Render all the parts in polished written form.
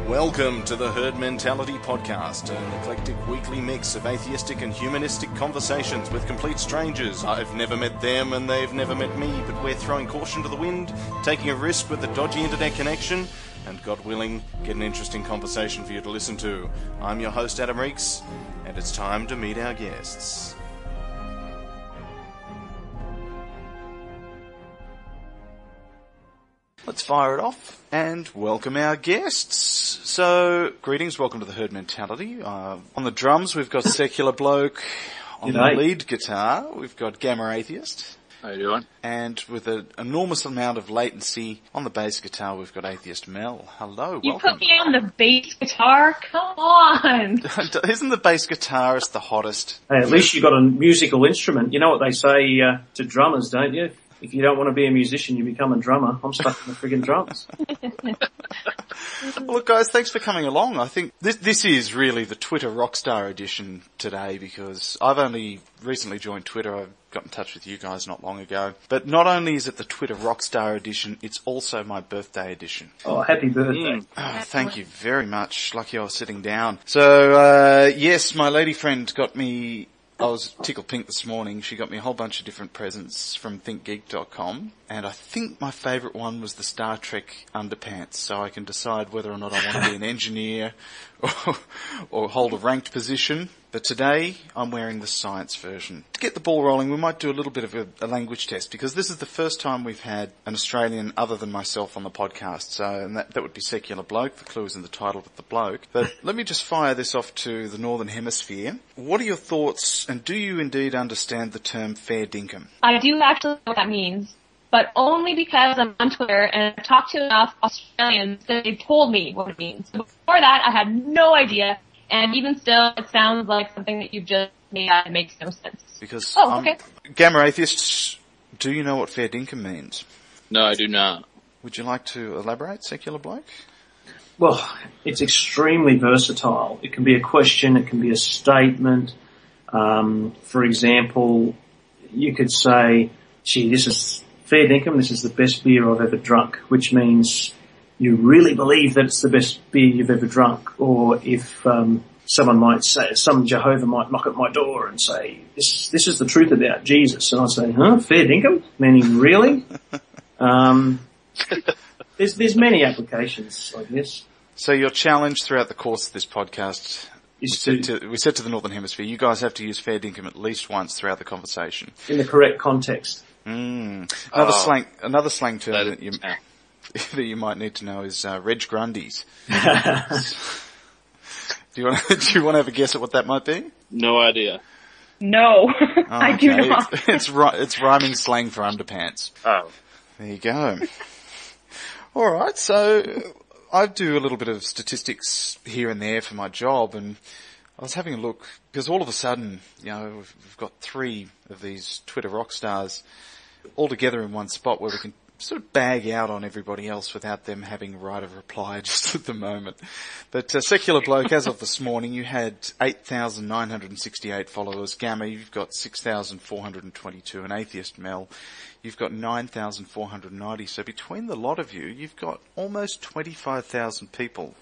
Welcome to the Herd Mentality Podcast, an eclectic weekly mix of atheistic and humanistic conversations with complete strangers. I've never met them and they've never met me, but we're throwing caution to the wind, taking a risk with a dodgy internet connection, and God willing, get an interesting conversation for you to listen to. I'm your host, Adam Reeks, and it's time to meet our guests. Let's fire it off and welcome our guests. So, greetings, welcome to the Herd Mentality. On the drums, we've got Secular Bloke. On the lead guitar, we've got Gamma Atheist. How you doing? And with an enormous amount of latency on the bass guitar, we've got Atheist Mel. Hello, you welcome. Put me on the bass guitar? Come on! Isn't the bass guitarist the hottest? Hey, at least you got a musical instrument. You know what they say to drummers, don't you? If you don't want to be a musician, you become a drummer. I'm stuck in the friggin' drums. Well, look, guys, thanks for coming along. I think this is really the Twitter ROCKSTAR edition today because I've only recently joined Twitter. I got in touch with you guys not long ago. But not only is it the Twitter ROCKSTAR edition, it's also my birthday edition. Oh, happy birthday. Oh, thank you very much. Lucky I was sitting down. So, yes, my lady friend got me... I was tickled pink this morning. She got me a whole bunch of different presents from thinkgeek.com, and I think my favourite one was the Star Trek underpants, so I can decide whether or not I want to be an engineer or hold a ranked position. But today, I'm wearing the science version. To get the ball rolling, we might do a little bit of a language test, because this is the first time we've had an Australian other than myself on the podcast. So, and that would be Secular Bloke. The clue is in the title with the bloke. But let me just fire this off to the Northern Hemisphere. What are your thoughts, and do you indeed understand the term fair dinkum? I do actually know what that means, but only because I'm on Twitter and I've talked to enough Australians that they've told me what it means. Before that, I had no idea. And even still, it sounds like something that you've just made out and makes no sense. Because, okay. Gamma Atheists, do you know what fair dinkum means? No, I do not. Would you like to elaborate, Secular Bloke? Well, it's extremely versatile. It can be a question, it can be a statement. For example, you could say, gee, this is fair dinkum, this is the best beer I've ever drunk, which means you really believe that it's the best beer you've ever drunk. Or if someone might say, some Jehovah might knock at my door and say, this is the truth about Jesus. And I say, fair dinkum? Meaning really? There's many applications, I guess. So your challenge throughout the course of this podcast, we said to the Northern Hemisphere, you guys have to use fair dinkum at least once throughout the conversation. In the correct context. Another slang term that you might need to know is Reg Grundies. Do you want to have a guess at what that might be? No idea. No, I do not. It's rhyming slang for underpants. Oh. There you go. All right, so I do a little bit of statistics here and there for my job, and I was having a look because all of a sudden, we've got 3 of these Twitter rock stars all together in one spot where we can sort of bag out on everybody else without them having right of reply just at the moment. But Secular Bloke, as of this morning, you had 8,968 followers. Gamma, you've got 6,422. And Atheist Mel, you've got 9,490. So between the lot of you, you've got almost 25,000 people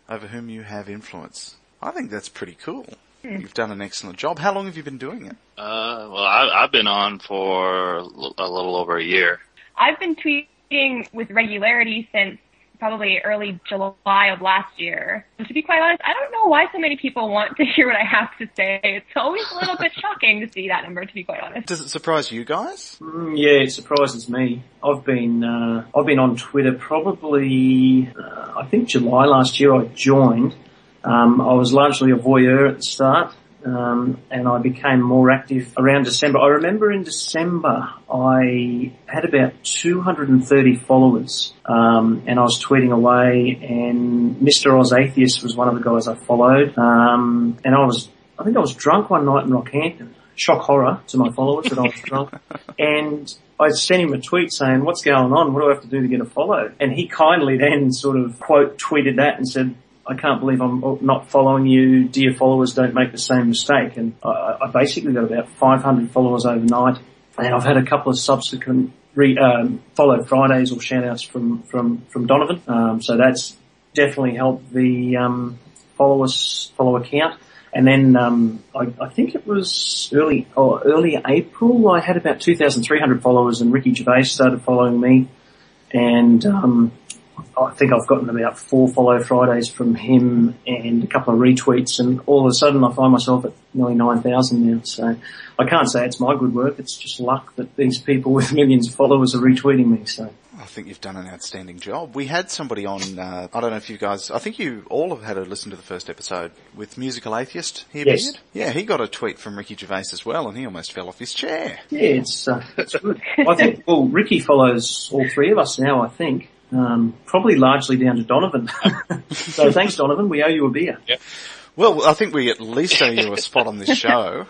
over whom you have influence. I think that's pretty cool. You've done an excellent job. How long have you been doing it? Well, I've been on for a little over a year. I've been tweeting with regularity since probably early July of last year. And to be quite honest, I don't know why so many people want to hear what I have to say. It's always a little bit shocking to see that number, to be quite honest. Does it surprise you guys? Yeah, it surprises me. I've been on Twitter probably, I think July last year I joined. I was largely a voyeur at the start. And I became more active around December. I remember in December I had about 230 followers, and I was tweeting away, and Mr. Oz Atheist was one of the guys I followed, and I think I was drunk one night in Rockhampton. Shock horror to my followers that I was drunk. And I sent him a tweet saying, what's going on? What do I have to do to get a follow? And he kindly then sort of quote tweeted that and said, I can't believe I'm not following you. Dear followers, don't make the same mistake. And I basically got about 500 followers overnight. And I've had a couple of subsequent follow Fridays or shout outs from Donovan. So that's definitely helped the follower count. And then I think it was early April. I had about 2,300 followers, and Ricky Gervais started following me. And I think I've gotten about 4 Follow Fridays from him and a couple of retweets, and all of a sudden I find myself at nearly 9,000 now. So I can't say it's my good work. It's just luck that these people with millions of followers are retweeting me. So I think you've done an outstanding job. We had somebody on, I don't know if you guys, I think you all have had a listen to the first episode with Musical Atheist here. Yes. Beard. Yeah, he got a tweet from Ricky Gervais as well, and he almost fell off his chair. yeah, it's good. I think, well, Ricky follows all 3 of us now, I think. Probably largely down to Donovan. So thanks, Donovan. We owe you a beer. Yep. Well, I think we at least owe you a spot on this show.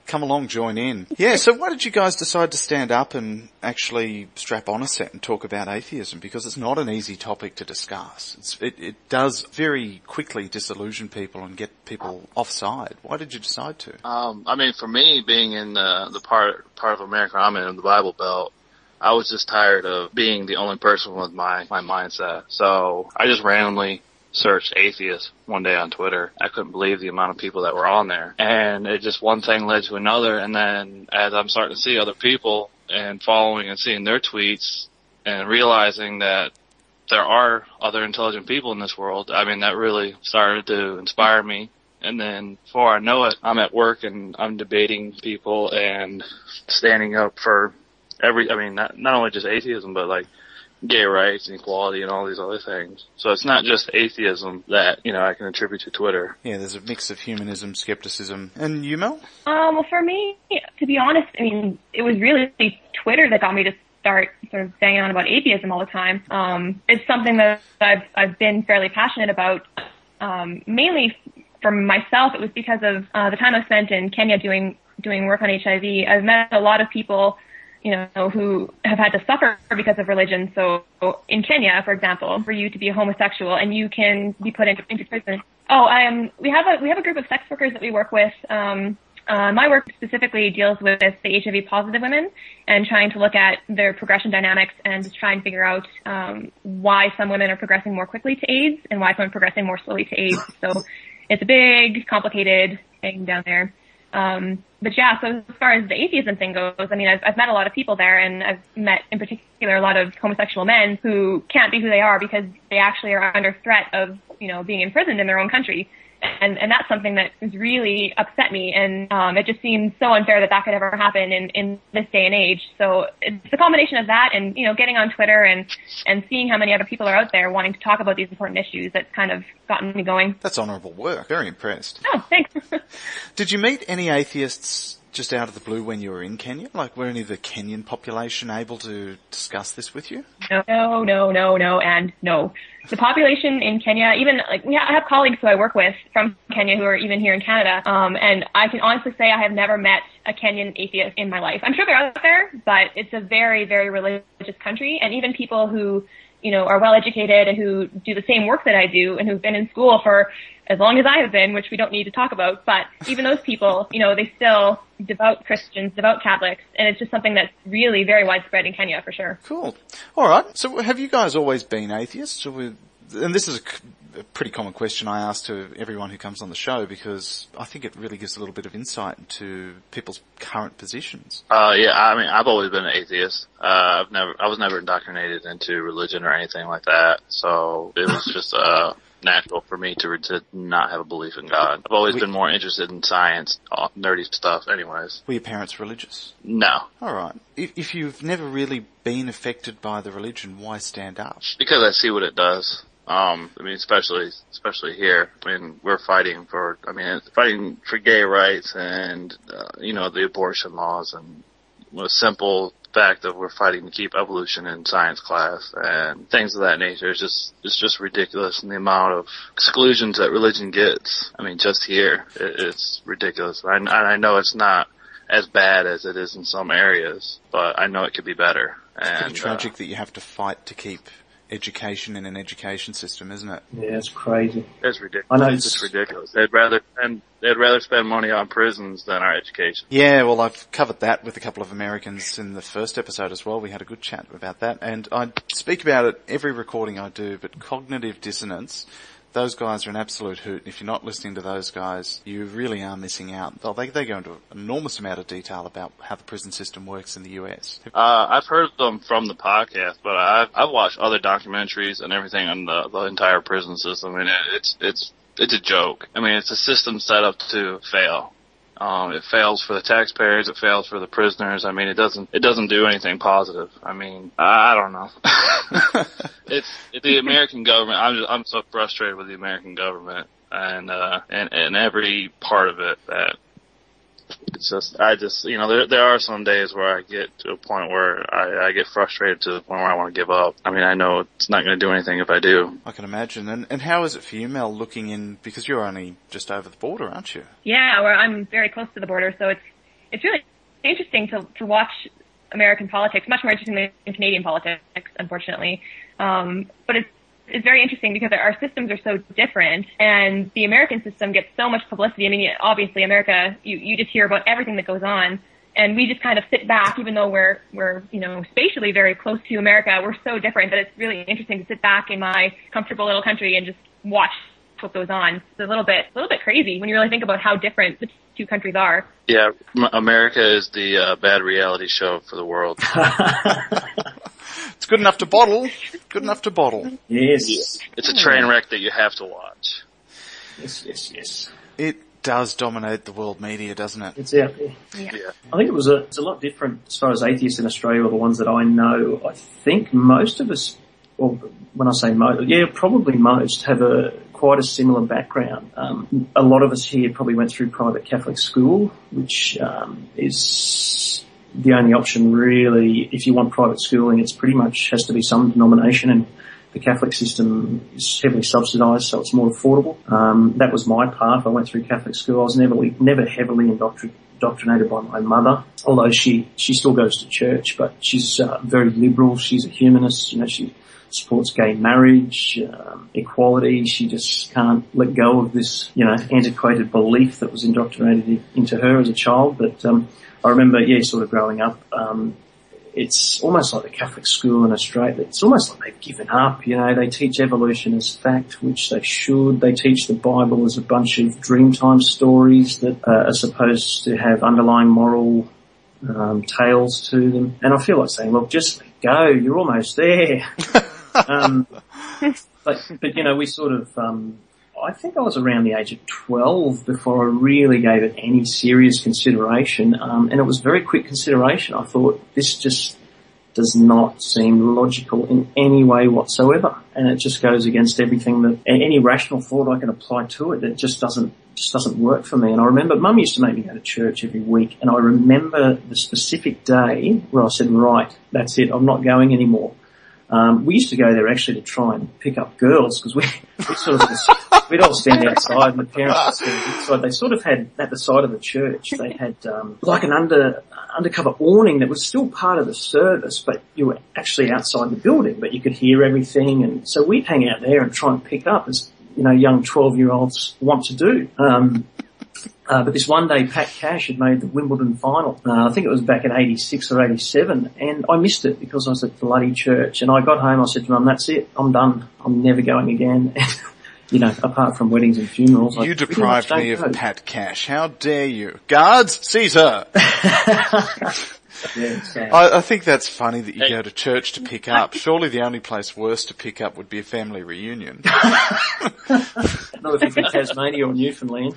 Come along, join in. Yeah, so why did you guys decide to stand up and actually strap on a set and talk about atheism? Because it's not an easy topic to discuss. It does very quickly disillusion people and get people offside. Why did you decide to? I mean, for me, being in the part of America I'm in, the Bible Belt, I was just tired of being the only person with my mindset. So I just randomly searched atheist one day on Twitter. I couldn't believe the amount of people that were on there. And it just one thing led to another. And then as I'm starting to see other people and following and seeing their tweets and realizing that there are other intelligent people in this world, I mean, that really started to inspire me. And then before I know it, I'm at work and I'm debating people and standing up for not only just atheism, but like gay rights and equality and all these other things. So it's not just atheism that, I can attribute to Twitter. Yeah, there's a mix of humanism, skepticism. And you, Mel? Well, for me, to be honest, I mean, it was really Twitter that got me to start sort of banging on about atheism all the time. It's something that I've been fairly passionate about, mainly for myself. It was because of the time I spent in Kenya doing work on HIV. I've met a lot of people who have had to suffer because of religion. So in Kenya, for example, for you to be a homosexual and you can be put into prison. We have a group of sex workers that we work with. My work specifically deals with the HIV positive women and trying to look at their progression dynamics and to try and figure out why some women are progressing more quickly to AIDS and why some are progressing more slowly to AIDS. So it's a big, complicated thing down there. But yeah, so as far as the atheism thing goes, I mean, I've met a lot of people there, and I've met in particular a lot of homosexual men who can't be who they are because they actually are under threat of, being imprisoned in their own country. And that's something that has really upset me, and it just seems so unfair that could ever happen in this day and age. So it's a combination of that and, getting on Twitter and seeing how many other people are out there wanting to talk about these important issues that's kind of gotten me going. That's honourable work. Very impressed. Oh, thanks. Did you meet any atheists just out of the blue when you were in Kenya? Like, were any of the Kenyan population able to discuss this with you? No, and no. The population in Kenya, even I have colleagues who I work with from Kenya who are even here in Canada, and I can honestly say I have never met a Kenyan atheist in my life. I'm sure they're out there, but it's a very, very religious country, and even people who, are well educated and who do the same work that I do and who've been in school for as long as I have been, which we don't need to talk about, but even those people, they still devout Christians, devout Catholics, and it's just something that's really very widespread in Kenya for sure. Cool. All right. So have you guys always been atheists? And this is a pretty common question I ask to everyone who comes on the show because I think it really gives a little bit of insight into people's current positions. Yeah, I mean, I've always been an atheist. I was never indoctrinated into religion or anything like that, so it was just natural for me to not have a belief in God. I've always been more interested in science, nerdy stuff anyways. Were your parents religious? No. All right. If you've never really been affected by the religion, why stand up? Because I see what it does. I mean, especially here, when we're fighting for gay rights and, the abortion laws and the simple fact that we're fighting to keep evolution in science class and things of that nature. It's just ridiculous, and the amount of exclusions that religion gets. I mean, just here, it's ridiculous. I know it's not as bad as it is in some areas, but I know it could be better. It's pretty tragic that you have to fight to keep education in an education system, isn't it? Yeah, it's crazy. It's ridiculous. I know It's ridiculous. They'd rather spend money on prisons than our education. Yeah, well, I've covered that with a couple of Americans in the first episode as well. We had a good chat about that, and I speak about it every recording I do, but cognitive dissonance, those guys are an absolute hoot. If you're not listening to those guys, you really are missing out. They go into an enormous amount of detail about how the prison system works in the US. I've heard them from the podcast, but I've watched other documentaries and everything on the entire prison system, and it's a joke. I mean, it's a system set up to fail. It fails for the taxpayers. It fails for the prisoners. I mean, it doesn't do anything positive. I mean, I don't know. It's the American government. I'm so frustrated with the American government and every part of it that it's just, there are some days where I get to a point where I get frustrated to the point where I want to give up. I mean, I know it's not going to do anything if I do. I can imagine. And how is it for you, Mel, looking in, because you're only just over the border, aren't you? Yeah, well, I'm very close to the border, so it's really interesting to watch American politics, much more interesting than Canadian politics, unfortunately. But it's very interesting because our systems are so different, and the American system gets so much publicity. I mean, obviously America, you just hear about everything that goes on, and we just kind of sit back, even though we're spatially very close to America. We're so different that it's really interesting to sit back in my comfortable little country and just watch what goes on. It's a little bit crazy when you really think about how different the two countries are. Yeah, America is the bad reality show for the world. It's good enough to bottle. Good enough to bottle. Yes. Yeah. It's a train wreck that you have to watch. Yes. It does dominate the world media, doesn't it? It's out there. Yeah. I think it's a lot different as far as atheists in Australia are the ones that I know. I think most of us, or when I say most, probably most, have quite a similar background. A lot of us here probably went through private Catholic school, which is the only option really. If you want private schooling, it's pretty much has to be some denomination, and the Catholic system is heavily subsidised, so it's more affordable. That was my path. I went through Catholic school. I was never heavily indoctrinated by my mother, although she still goes to church, but she's very liberal. She's a humanist. She supports gay marriage, equality. She just can't let go of this, antiquated belief that was indoctrinated into her as a child. But I remember, sort of growing up, it's almost like the Catholic school in Australia. It's almost like they've given up. They teach evolution as fact, which they should. They teach the Bible as a bunch of Dreamtime stories that are supposed to have underlying moral tales to them. And I feel like saying, look, just let go. You're almost there. But we sort of, I think I was around the age of 12 before I really gave it any serious consideration. And it was very quick consideration. I thought, this just does not seem logical in any way whatsoever. And it just goes against everything that, any rational thought I can apply to it. It just doesn't work for me. And I remember Mum used to make me go to church every week. And I remember the specific day where I said, right, that's it. I'm not going anymore. We used to go there actually to try and pick up girls because we'd all stand outside and the parents would stand inside. They sort of had, at the side of the church, they had, like an undercover awning that was still part of the service, but you were actually outside the building, but you could hear everything. And so we'd hang out there and try and pick up as, young 12-year-olds want to do. But this one day, Pat Cash had made the Wimbledon final. I think it was back in 86 or 87, and I missed it because I was at bloody church. And I got home, I said to Mum, that's it, I'm done. I'm never going again. Apart from weddings and funerals. You deprived me of Pat Cash. How dare you? Guards, seize her! Yeah, I think that's funny that you go to church to pick up. Surely the only place worse to pick up would be a family reunion. Not if it's in Tasmania or Newfoundland.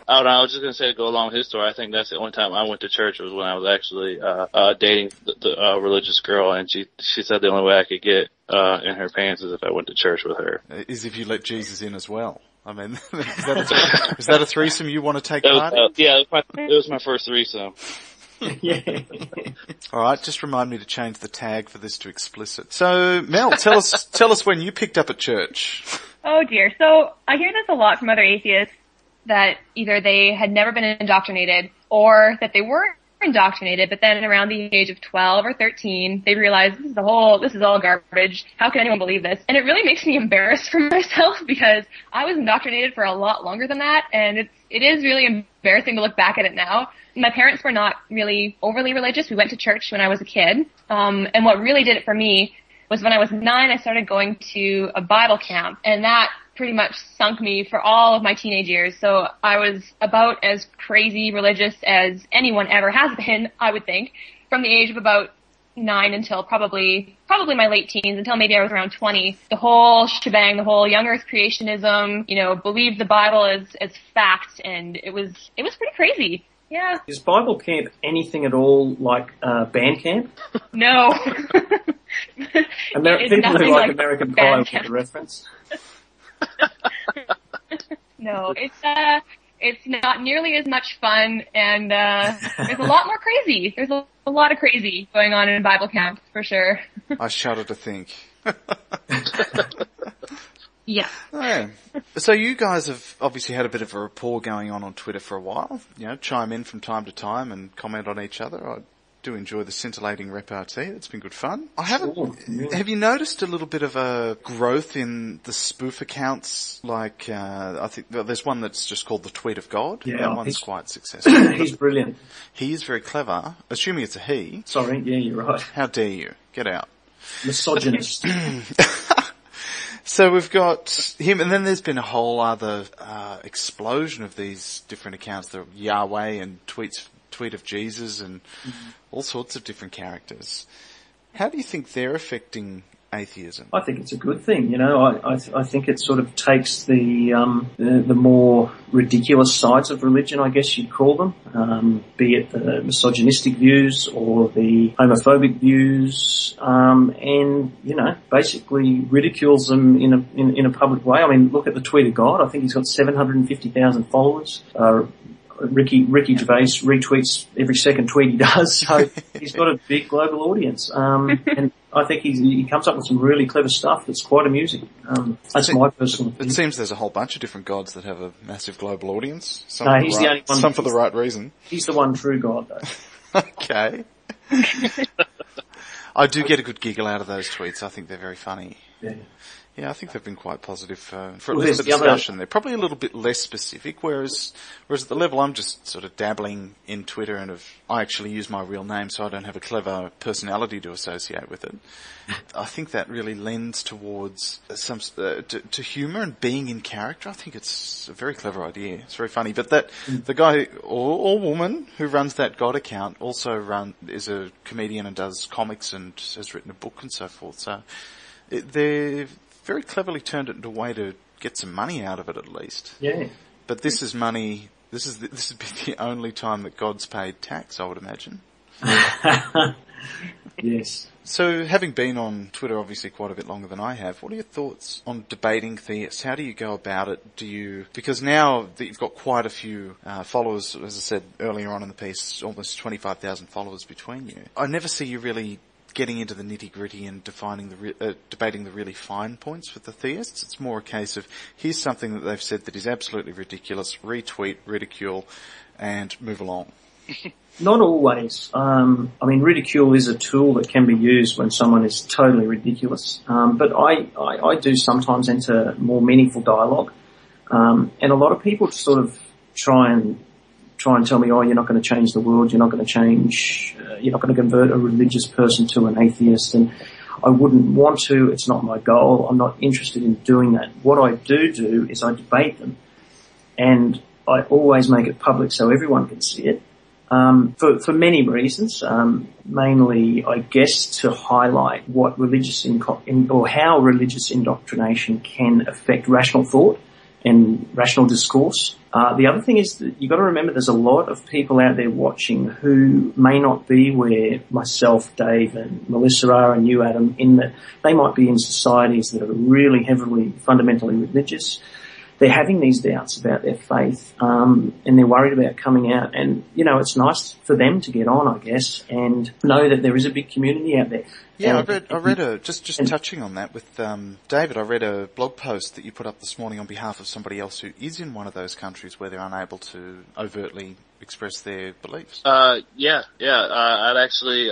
Oh, no, I was just going to say, to go along with his story, I think that's the only time I went to church was when I was actually dating the religious girl, and she said the only way I could get in her pants is if I went to church with her. Is if you let Jesus in as well. I mean, is that a threesome you want to take part in? Yeah, it was my first threesome. Yeah. All right, just remind me to change the tag for this to explicit. So, Mel, tell us when you picked up at church. Oh dear. So I hear this a lot from other atheists that either they had never been indoctrinated or that they weren't indoctrinated, but then around the age of 12 or 13, they realize this is all garbage. How can anyone believe this? And it really makes me embarrassed for myself because I was indoctrinated for a lot longer than that, and it is really embarrassing to look back at it now. My parents were not really overly religious. We went to church when I was a kid, and what really did it for me was when I was 9, I started going to a Bible camp, and that pretty much sunk me for all of my teenage years. So I was about as crazy religious as anyone ever has been, I would think, from the age of about 9 until probably my late teens, until maybe I was around 20. The whole shebang, the whole young earth creationism, believed the Bible as fact, and it was pretty crazy. Yeah. Is Bible camp anything at all like band camp? No. People who like American Pie with the reference. No, it's not nearly as much fun, and there's a lot more crazy. There's a lot of crazy going on in Bible camp, for sure. I shudder to think. Yeah. Oh. So you guys have obviously had a bit of a rapport going on Twitter for a while. Chime in from time to time and comment on each other. I do enjoy the scintillating repartee. It's been good fun. Have you noticed a little bit of a growth in the spoof accounts? Like, I think there's one that's just called the Tweet of God. Yeah, that one's quite successful. He's brilliant. He is very clever, assuming it's a he. Sorry, yeah, you're right. How dare you? Get out. Misogynist. So we've got him, and then there's been a whole other explosion of these different accounts. The Yahweh and tweet of Jesus and all sorts of different characters. How do you think they're affecting atheism? I think it's a good thing. I think it sort of takes the more ridiculous sides of religion, I guess you'd call them, be it the misogynistic views or the homophobic views, and basically ridicules them in a public way. I mean, look at the Tweet of God. I think he's got 750,000 followers. Ricky Gervais retweets every second tweet he does, so he's got a big global audience. And I think he comes up with some really clever stuff that's quite amusing. That's my personal opinion. It seems there's a whole bunch of different gods that have a massive global audience. No, he's the only one. Some for the right reason. He's the one true God, though. Okay. I do get a good giggle out of those tweets. I think they're very funny. Yeah, I think they've been quite positive for at least the discussion. They're probably a little bit less specific, whereas at the level I'm just sort of dabbling in Twitter, and I actually use my real name, so I don't have a clever personality to associate with it. I think that really lends towards some to humour and being in character. I think it's a very clever idea. It's very funny. But the guy or woman who runs that God account also is a comedian and does comics and has written a book and so forth. So they're very cleverly turned it into a way to get some money out of it, at least. Yeah. But this is money. This would be the only time that God's paid tax, I would imagine. Yes. So, having been on Twitter obviously quite a bit longer than I have, what are your thoughts on debating theists? How do you go about it? Because now that you've got quite a few followers, as I said earlier on in the piece, almost 25,000 followers between you. I never see you really getting into the nitty-gritty and debating the really fine points with the theists. It's more a case of, here's something that they've said that is absolutely ridiculous, retweet, ridicule, and move along. Not always. Ridicule is a tool that can be used when someone is totally ridiculous. But I do sometimes enter more meaningful dialogue. And a lot of people sort of try and tell me, you're not going to change the world, you're not going to convert a religious person to an atheist, and I wouldn't want to, it's not my goal, I'm not interested in doing that. What I do is I debate them, and I always make it public so everyone can see it, for many reasons, mainly, I guess, to highlight what how religious indoctrination can affect rational thought and rational discourse. The other thing is that you've got to remember there's a lot of people out there watching who may not be where myself, Dave, and Melissa are, and you, Adam, in that they might be in societies that are really heavily, fundamentally religious. They're having these doubts about their faith, and they're worried about coming out. And, it's nice for them to get on, I guess, and know that there is a big community out there. Yeah, I read just touching on that with David, I read a blog post that you put up this morning on behalf of somebody else who is in one of those countries where they're unable to overtly express their beliefs. Yeah. I'd actually,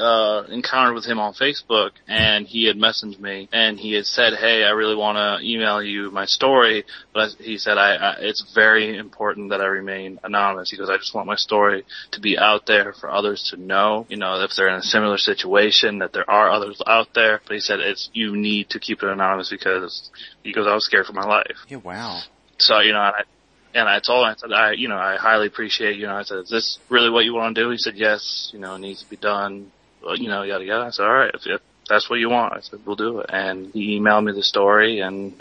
encountered with him on Facebook, and he had messaged me, and he had said, hey, I really want to email you my story, but he said, it's very important that I remain anonymous. He goes, I just want my story to be out there for others to know, if they're in a similar situation, that there are others out there. But he said, you need to keep it anonymous because, he goes, I was scared for my life. Yeah, wow. So, and I told him, I said, I highly appreciate, I said, is this really what you want to do? He said, yes, it needs to be done, yada, yada. I said, all right, if that's what you want, I said, we'll do it. And he emailed me the story, and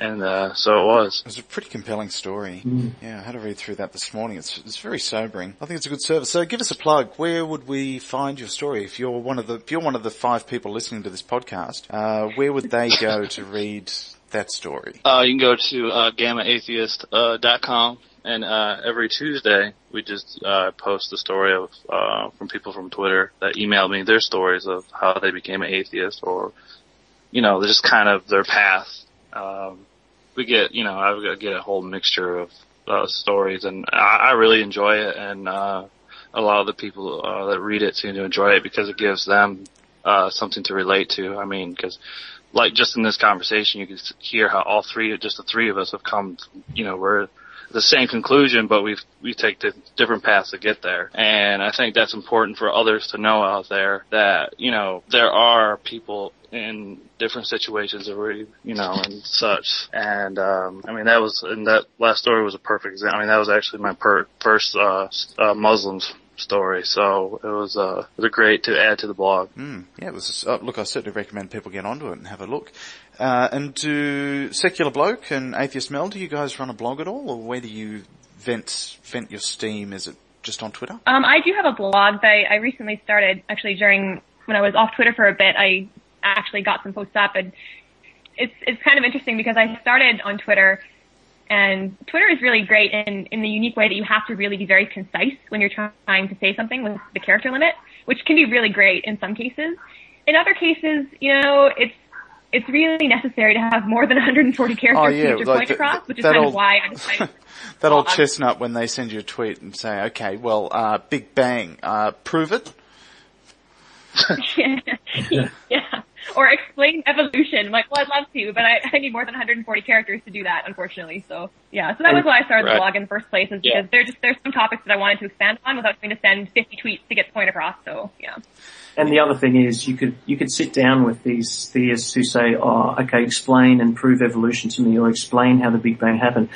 so it was. It was a pretty compelling story. Mm. Yeah, I had to read through that this morning. It's very sobering. I think it's a good service. So give us a plug. Where would we find your story? If you're one of the 5 people listening to this podcast, where would they go to read that story? You can go to, gammaatheist.com. And every Tuesday, we just post the story of from people from Twitter that emailed me their stories of how they became an atheist, or just kind of their path. We get I get a whole mixture of stories, and I really enjoy it. And a lot of the people that read it seem to enjoy it because it gives them something to relate to. I mean, because like just in this conversation, you can hear how the three of us have come. We're the same conclusion, but we take the different paths to get there. And I think that's important for others to know out there that, there are people in different situations and such. And, that last story was a perfect example. That was actually my first, Muslim story. So it was great to add to the blog. Yeah, it was, look, I certainly recommend people get onto it and have a look. And do Secular Bloke and Atheist Mel, do you guys run a blog at all, or where do you vent your steam? Is it just on Twitter? I do have a blog that I recently started, actually when I was off Twitter for a bit. I actually got some posts up, and it's kind of interesting because I started on Twitter, and Twitter is really great in the unique way that you have to really be very concise when you're trying to say something with the character limit, which can be really great in some cases. In other cases, it's really necessary to have more than 140 characters to get your point across, which is kind of why I decided. That old chestnut when they send you a tweet and say, okay, well, Big Bang, prove it. Yeah. Or explain evolution. I'm like, well, I'd love to, but I need more than 140 characters to do that, unfortunately. So, yeah. So that was why I started the blog in the first place, is because there's some topics that I wanted to expand on without having to send 50 tweets to get the point across. So, yeah. And the other thing is, you could sit down with these theists who say, oh, okay, explain and prove evolution to me, or explain how the Big Bang happened.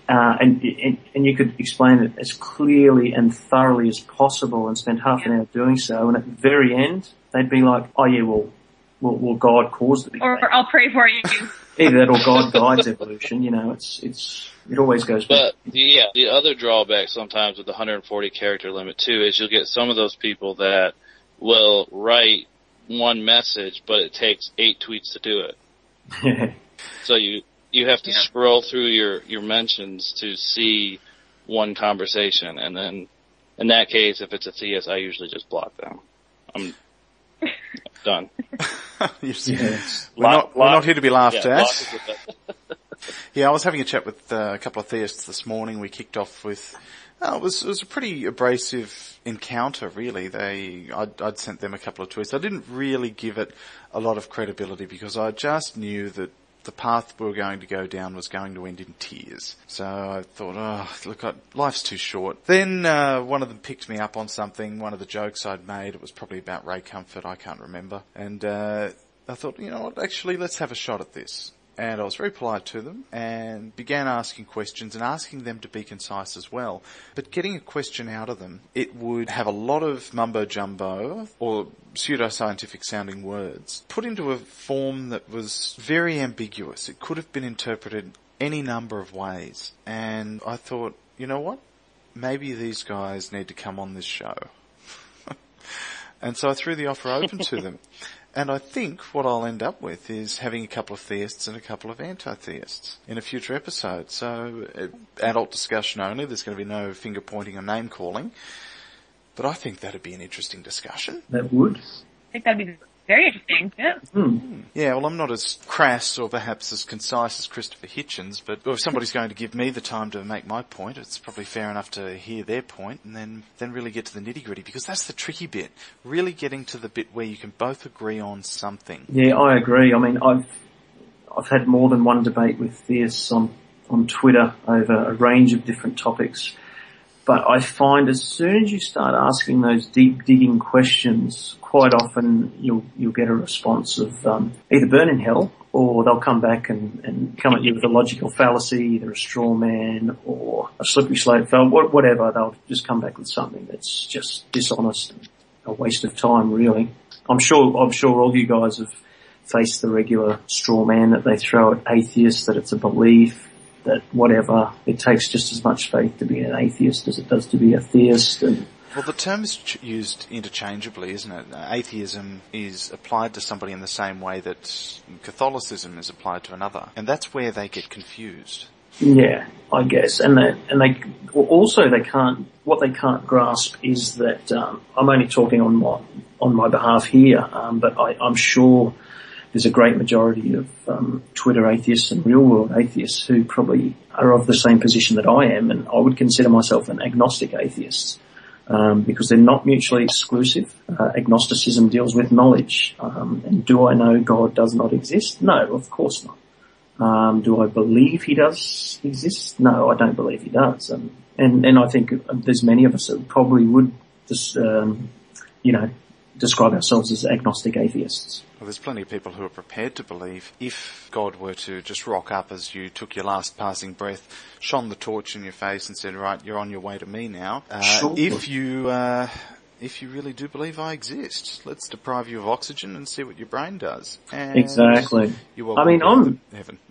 And you could explain it as clearly and thoroughly as possible and spend half an hour doing so. And at the very end, they'd be like, oh yeah, well, God caused the Big Bang. Or I'll pray for you. Either that or God guides evolution. It always goes back. But the other drawback sometimes with the 140 character limit too is you'll get some of those people that will write one message, but it takes 8 tweets to do it. So you have to scroll through your mentions to see one conversation, and then in that case, if it's a theist, I usually just block them. I'm done. We're not here to be laughed at. Yeah, I was having a chat with a couple of theists this morning. We kicked off with, it was a pretty abrasive encounter, really. I'd sent them a couple of tweets. I didn't really give it a lot of credibility because I just knew that the path we were going to go down was going to end in tears. So I thought, life's too short. Then one of them picked me up on something, one of the jokes I'd made. It was probably about Ray Comfort, I can't remember. And I thought, you know what, actually, let's have a shot at this. And I was very polite to them and began asking questions and asking them to be concise as well. But getting a question out of them, it would have a lot of mumbo-jumbo or pseudoscientific sounding words put into a form that was very ambiguous. It could have been interpreted any number of ways. And I thought, you know what? Maybe these guys need to come on this show. And so I threw the offer open to them. And I think what I'll end up with is having a couple of theists and a couple of anti-theists in a future episode. So, adult discussion only. There's going to be no finger pointing or name calling. But I think that'd be an interesting discussion. That would. I think that'd be Very interesting. Yeah. Yeah, well, I'm not as crass or perhaps as concise as Christopher Hitchens, but if somebody's going to give me the time to make my point, it's probably fair enough to hear their point and then really get to the nitty-gritty, because that's the tricky bit, really getting to the bit where you can both agree on something. Yeah, I agree. I mean, I've had more than one debate with theists on Twitter over a range of different topics. But I find as soon as you start asking those deep digging questions, quite often you'll get a response of either burn in hell, or they'll come back and come at you with a logical fallacy, either a straw man or a slippery slope whatever. They'll just come back with something that's just dishonest and a waste of time, really. I'm sure all you guys have faced the regular straw man that they throw at atheists, that it's a belief, that whatever, it takes just as much faith to be an atheist as it does to be a theist. And well, the term is used interchangeably, isn't it? Atheism is applied to somebody in the same way that Catholicism is applied to another, and that's where they get confused. Yeah, I guess, and they what they can't grasp is that I'm only talking on my behalf here, but I'm sure there's a great majority of Twitter atheists and real-world atheists who probably are of the same position that I am, and I would consider myself an agnostic atheist, because they're not mutually exclusive. Agnosticism deals with knowledge. And do I know God does not exist? No, of course not. Do I believe he does exist? No, I don't believe he does. And I think there's many of us that probably would just, describe ourselves as agnostic atheists. Well, there's plenty of people who are prepared to believe if God were to just rock up as you took your last passing breath, shone the torch in your face and said, right, you're on your way to me now. Sure. If you really do believe I exist, let's deprive you of oxygen and see what your brain does. And exactly. I mean, I'm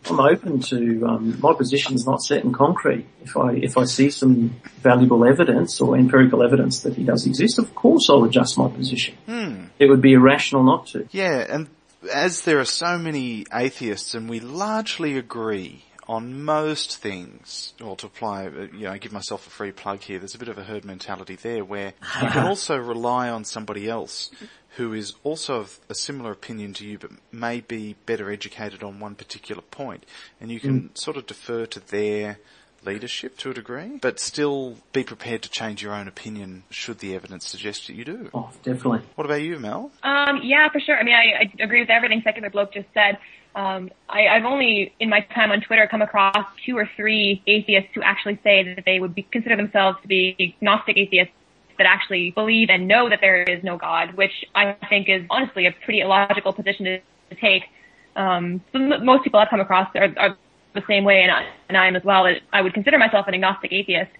open to, my position's not set in concrete. If I see some valuable evidence or empirical evidence that he does exist, of course I'll adjust my position. It would be irrational not to. Yeah, and as there are so many atheists and we largely agree on most things, or to apply, give myself a free plug here, there's a bit of a herd mentality there where you can also rely on somebody else who is also of a similar opinion to you but may be better educated on one particular point, and you can sort of defer to their leadership to a degree, but still be prepared to change your own opinion should the evidence suggest that you do. Oh, definitely. What about you, Mel? Yeah, for sure. I mean, I agree with everything Secular Bloke just said. I've only, in my time on Twitter, come across 2 or 3 atheists who actually say that they would consider themselves to be Gnostic atheists that actually believe and know that there is no God, which I think is honestly a pretty illogical position to take. So most people I've come across are the same way, and I am as well. I would consider myself an agnostic atheist.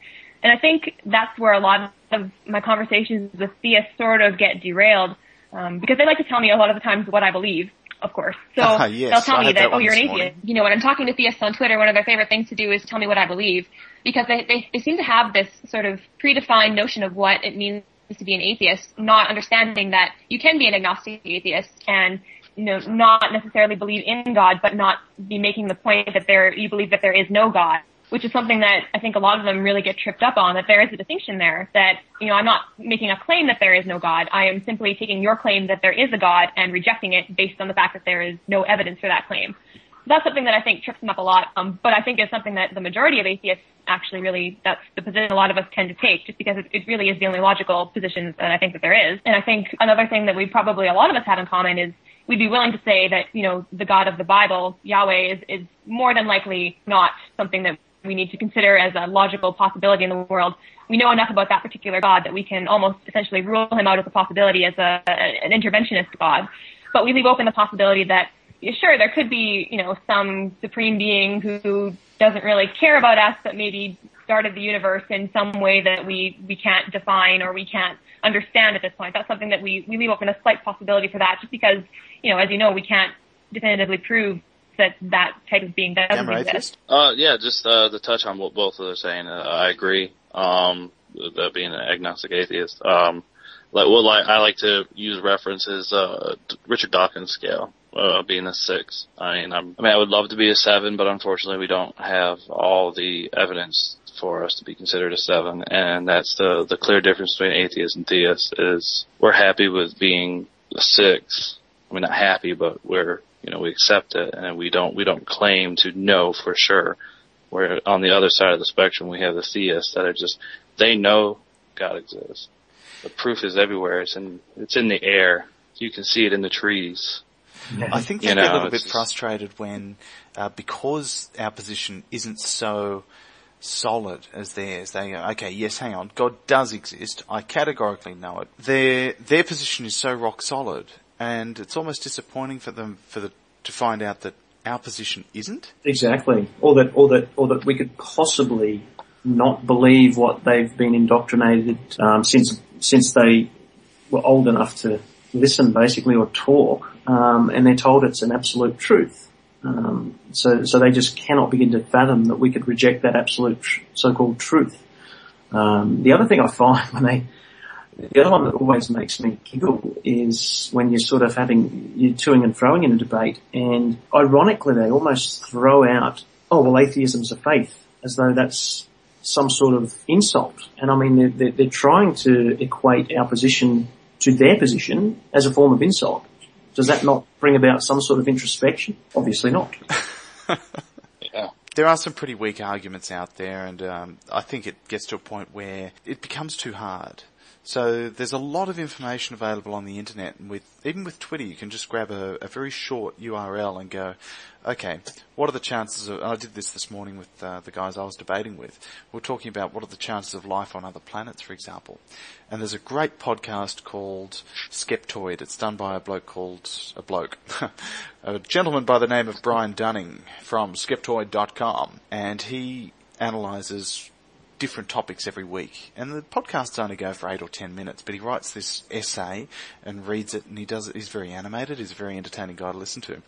And I think that's where a lot of my conversations with theists sort of get derailed, because they like to tell me a lot of the times what I believe, of course. So yes, they'll tell me that, you're an atheist. When I'm talking to theists on Twitter, one of their favorite things to do is tell me what I believe, because they seem to have this sort of predefined notion of what it means to be an atheist, not understanding that you can be an agnostic atheist and not necessarily believe in God, but not be making the point that you believe that there is no God, which is something that I think a lot of them really get tripped up on, that there is a distinction there, that, I'm not making a claim that there is no God. I am simply taking your claim that there is a God and rejecting it based on the fact that there is no evidence for that claim. That's something that I think trips them up a lot, but I think it's something that the majority of atheists actually really, that's the position a lot of us tend to take, just because it really is the only logical position that I think that there is. And I think another thing that a lot of us have in common is we'd be willing to say that, the God of the Bible, Yahweh, is more than likely not something that we need to consider as a logical possibility in the world. We know enough about that particular God that we can almost essentially rule him out as a possibility as an interventionist God. But we leave open the possibility that, sure, there could be, some supreme being who doesn't really care about us, but maybe started the universe in some way that we can't define or we can't understand at this point. That's something that we leave open a slight possibility for that, just because, as we can't definitively prove that type of being doesn't exist. Just to touch on what both of them are saying, I agree. That being an agnostic atheist, I like to use references, Richard Dawkins' scale, being a 6. I would love to be a 7, but unfortunately we don't have all the evidence for us to be considered a 7, and that's the clear difference between atheists and theists, is we're happy with being a 6 not happy, but we accept it, and we don't claim to know for sure. Where on the other side of the spectrum, we have the theists that are just, they know God exists. The proof is everywhere. It's in the air. You can see it in the trees. I think they get a little bit frustrated when, because our position isn't so solid as theirs, they go, okay, yes, hang on, God does exist. I categorically know it. Their position is so rock solid, and it's almost disappointing for them to find out that our position isn't. Exactly. Or that we could possibly not believe what they've been indoctrinated, since they were old enough to listen, basically, or talk, and they're told it's an absolute truth. So they just cannot begin to fathom that we could reject that absolute so-called truth. The other thing I find the other one that always makes me giggle is when you're sort of you're toing and froing in a debate, and ironically they almost throw out, oh, well, atheism's a faith, as though that's some sort of insult. And I mean, they're trying to equate our position to their position as a form of insult. Does that not bring about some sort of introspection? Obviously not. Yeah. There are some pretty weak arguments out there, and I think it gets to a point where it becomes too hard. So there's a lot of information available on the internet, and even with Twitter, you can just grab a very short URL and go, okay, what are the chances of, and I did this morning with the guys I was debating with. We're talking about what are the chances of life on other planets, for example. And there's a great podcast called Skeptoid. It's done by a gentleman by the name of Brian Dunning from Skeptoid.com, and he analyzes different topics every week. And the podcasts only go for 8 or 10 minutes, but he writes this essay and reads it, and he's very animated. He's a very entertaining guy to listen to.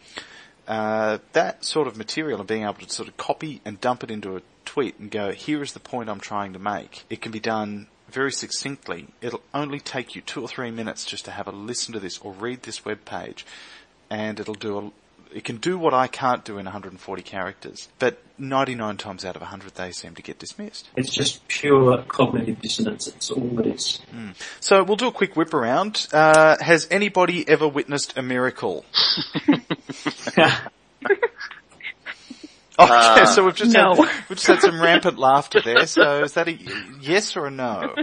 That sort of material and being able to sort of copy and dump it into a tweet and go, here is the point I'm trying to make. It can be done very succinctly. It'll only take you 2 or 3 minutes just to have a listen to this or read this web page, and it can do what I can't do in 140 characters. But 99 times out of 100, they seem to get dismissed. It's just pure cognitive dissonance. It's all it is. So we'll do a quick whip around. Has anybody ever witnessed a miracle? Okay, so we've just had some rampant laughter there. So is that a yes or a no?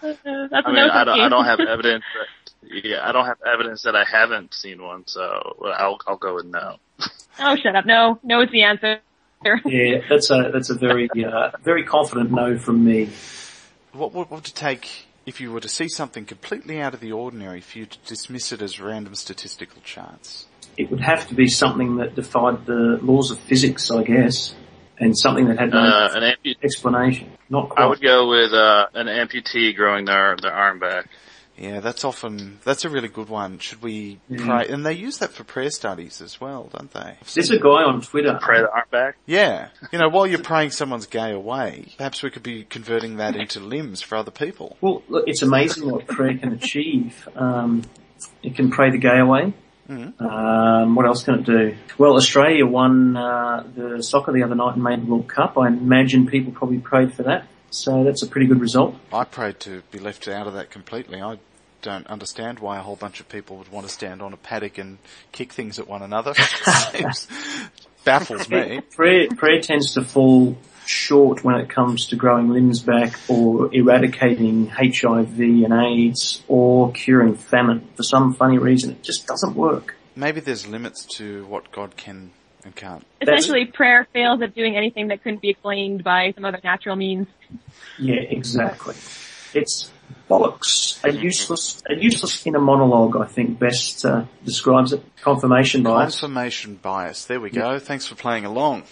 I don't have evidence. I don't have evidence that I haven't seen one, so I'll go with no. Oh, shut up! No is the answer. Yeah, that's a very very confident no from me. What would it take if you were to see something completely out of the ordinary for you to dismiss it as random statistical charts? It would have to be something that defied the laws of physics, I guess, and something that had no explanation. Not quite. I would go with an amputee growing their arm back. Yeah, that's a really good one. Should we pray? And they use that for prayer studies as well, don't they? There's a guy on Twitter. Pray the arm back? Yeah. While you're praying someone's gay away, perhaps we could be converting that into limbs for other people. Well, look, it's amazing what prayer can achieve. It can pray the gay away. Mm-hmm. What else can it do? Well, Australia won the soccer the other night and made the World Cup. I imagine people probably prayed for that. So that's a pretty good result. I prayed to be left out of that completely. I don't understand why a whole bunch of people would want to stand on a paddock and kick things at one another. It baffles me. Prayer tends to fall short when it comes to growing limbs back or eradicating HIV and AIDS or curing famine. For some funny reason, it just doesn't work. Maybe there's limits to what God can and can't. Essentially, prayer fails at doing anything that couldn't be explained by some other natural means. Yeah, exactly. It's bollocks. A useless inner monologue, I think, best describes it. Confirmation bias. Confirmation bias. There we go. Thanks for playing along.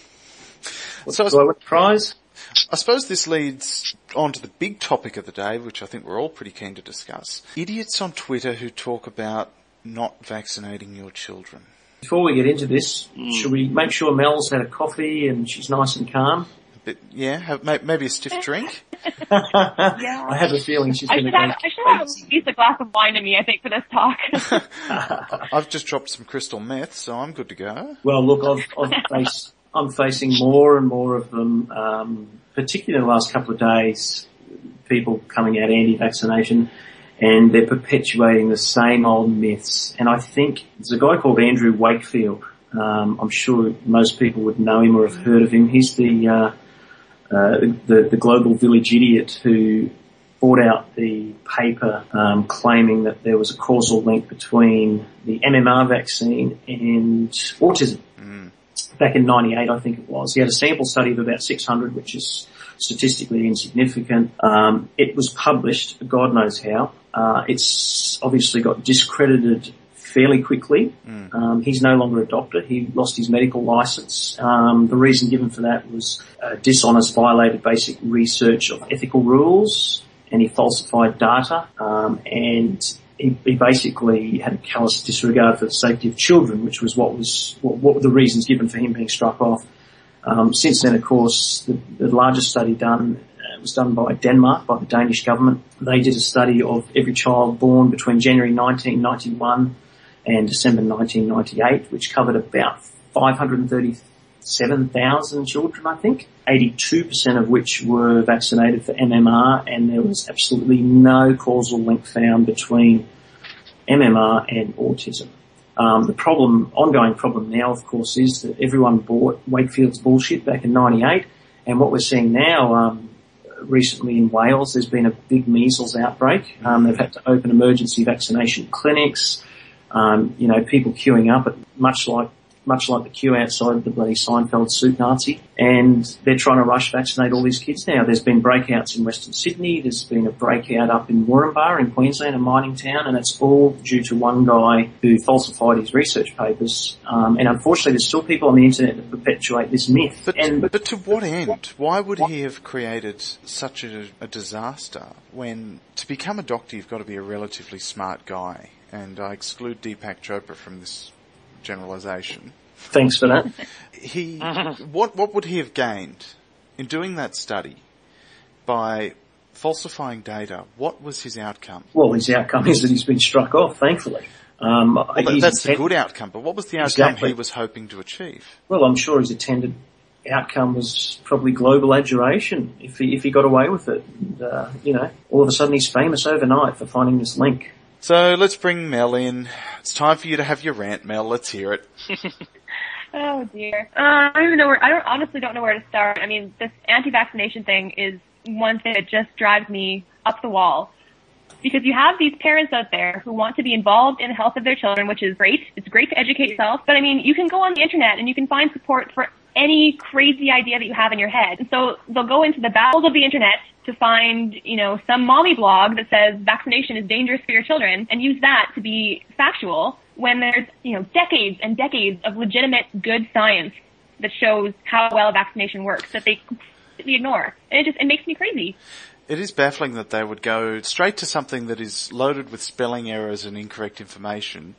Do I win a prize? I suppose this leads on to the big topic of the day, which I think we're all pretty keen to discuss. Idiots on Twitter who talk about not vaccinating your children. Before we get into this, should we make sure Mel's had a coffee and she's nice and calm? Maybe a stiff drink? Yeah. I have a feeling she's going to go. I should have at least a glass of wine in me, I think, for this talk. I've just dropped some crystal meth, so I'm good to go. Well, look, I'm facing more and more of them, particularly in the last couple of days, people coming out anti-vaccination. and they're perpetuating the same old myths. And I think there's a guy called Andrew Wakefield. I'm sure most people would know him or have heard of him. He's the global village idiot who brought out the paper claiming that there was a causal link between the MMR vaccine and autism. Back in 98, I think it was. He had a sample study of about 600, which is statistically insignificant. It was published, God knows how. It's obviously got discredited fairly quickly. He's no longer a doctor. He lost his medical license. The reason given for that was dishonest, violated basic research of ethical rules, and he falsified data, and he basically had a callous disregard for the safety of children, which was what were the reasons given for him being struck off. Since then, of course, the largest study done was done by Denmark, by the Danish government. They did a study of every child born between January 1991 and December 1998, which covered about 537,000 children, I think, 82% of which were vaccinated for MMR, and there was absolutely no causal link found between MMR and autism. The ongoing problem now, of course, is that everyone bought Wakefield's bullshit back in 98, and what we're seeing now, recently in Wales, there's been a big measles outbreak. They've had to open emergency vaccination clinics. People queuing up at much like the queue outside the bloody Seinfeld suit Nazi, and they're trying to rush vaccinate all these kids now. There's been breakouts in Western Sydney, there's been a breakout up in Warrnambool in Queensland, a mining town, and it's all due to one guy who falsified his research papers. And unfortunately there's still people on the internet that perpetuate this myth. But to what end? Why would he have created such a disaster when to become a doctor you've got to be a relatively smart guy? And I exclude Deepak Chopra from this generalisation. Thanks for that. What would he have gained in doing that study by falsifying data? What was his outcome? Well, his outcome is that he's been struck off, thankfully. That's the good outcome, but what was the outcome he was hoping to achieve? Well, I'm sure his intended outcome was probably global adjuration if he got away with it. And, all of a sudden he's famous overnight for finding this link. So let's bring Mel in. It's time for you to have your rant, Mel. Let's hear it. Oh dear. I honestly don't know where to start. I mean, this anti-vaccination thing is one thing that just drives me up the wall. Because you have these parents out there who want to be involved in the health of their children, which is great. It's great to educate yourself. But I mean, you can go on the internet and you can find support for any crazy idea that you have in your head. And so they'll go into the bowels of the internet to find, some mommy blog that says vaccination is dangerous for your children and use that to be factual when there's, decades and decades of legitimate good science that shows how well vaccination works that they completely ignore. And it makes me crazy. It is baffling that they would go straight to something that is loaded with spelling errors and incorrect information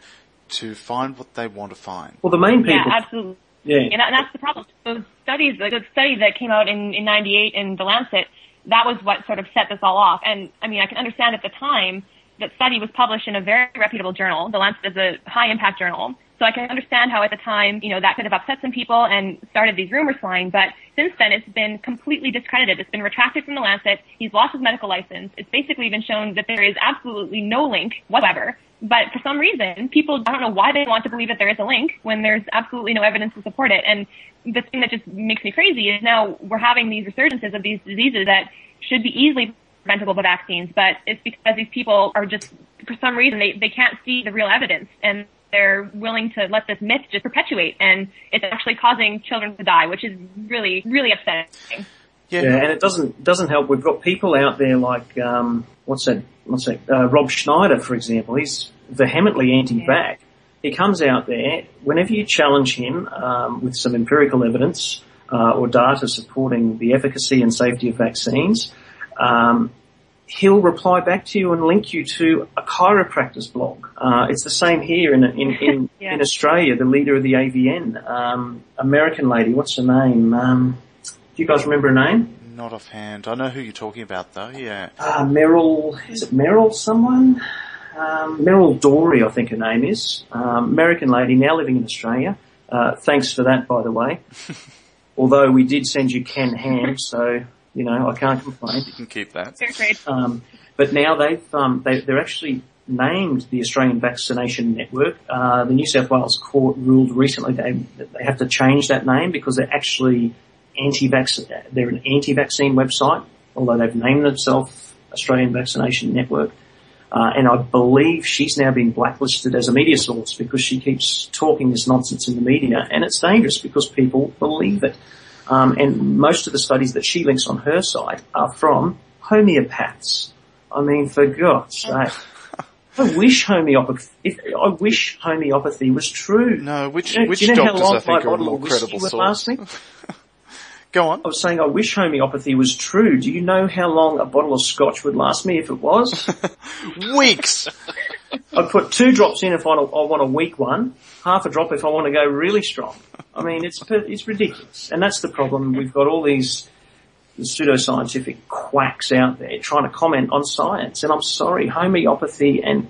to find what they want to find. Well, the main people... Yeah, absolutely. Yeah. And that's the problem. Those studies, the study that came out in 98 in The Lancet, that was what sort of set this all off. And I mean, I can understand at the time that study was published in a very reputable journal. The Lancet is a high impact journal. So I can understand how at the time, that could have upset some people and started these rumors flying. But since then, it's been completely discredited. It's been retracted from The Lancet. He's lost his medical license. It's basically been shown that there is absolutely no link whatsoever. But for some reason, people, I don't know why they want to believe that there is a link when there's absolutely no evidence to support it. And the thing that just makes me crazy is now we're having these resurgences of these diseases that should be easily preventable by vaccines. But it's because these people are just, for some reason, they can't see the real evidence. And they're willing to let this myth just perpetuate. And it's actually causing children to die, which is really, really upsetting. Yeah, and it doesn't help. We've got people out there like Rob Schneider, for example. He's vehemently anti-vax. He comes out there whenever you challenge him with some empirical evidence or data supporting the efficacy and safety of vaccines. He'll reply back to you and link you to a chiropractor's blog. It's the same here in Australia. The leader of the AVN, American lady. What's her name? Do you guys remember her name? Not offhand. I know who you're talking about, though. Yeah. Meryl. Is it Meryl? Someone? Meryl Dory, I think her name is. American lady, now living in Australia. Thanks for that, by the way. Although we did send you canned ham, so I can't complain. You can keep that. Fair trade. But now they're actually named the Australian Vaccination Network. The New South Wales Court ruled recently that they have to change that name because they're actually they're an anti-vaccine website, although they've named themselves Australian Vaccination Network. And I believe she's now been blacklisted as a media source because she keeps talking this nonsense in the media, and it's dangerous because people believe it. And most of the studies that she links on her site are from homeopaths. I mean, for God's sake. I wish homeopathy was true. No, which do you know doctors how long I think my are a bottle more of whiskey credible would source? last me? Go on. I was saying I wish homeopathy was true. Do you know how long a bottle of scotch would last me if it was? Weeks! I'd put 2 drops in if I want a weak one, half a drop if I want to go really strong. I mean, it's ridiculous. And that's the problem. We've got all these pseudoscientific quacks out there trying to comment on science. And I'm sorry, homeopathy and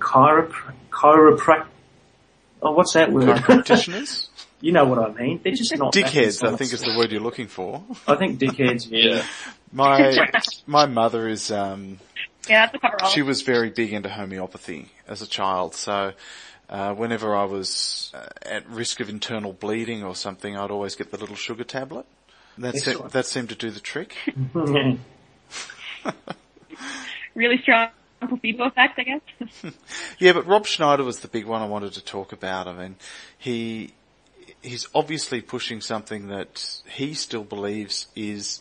what's that word? Chiropractitioners? You know what I mean. They're just not Dickheads, I think is the word you're looking for. I think dickheads. Yeah. My mother is, Yeah, that's a cover all. she was very big into homeopathy as a child, so whenever I was at risk of internal bleeding or something, I'd always get the little sugar tablet. That seemed to do the trick. Really strong placebo effect, I guess. Yeah, but Rob Schneider was the big one I wanted to talk about. I mean, he's obviously pushing something that he still believes is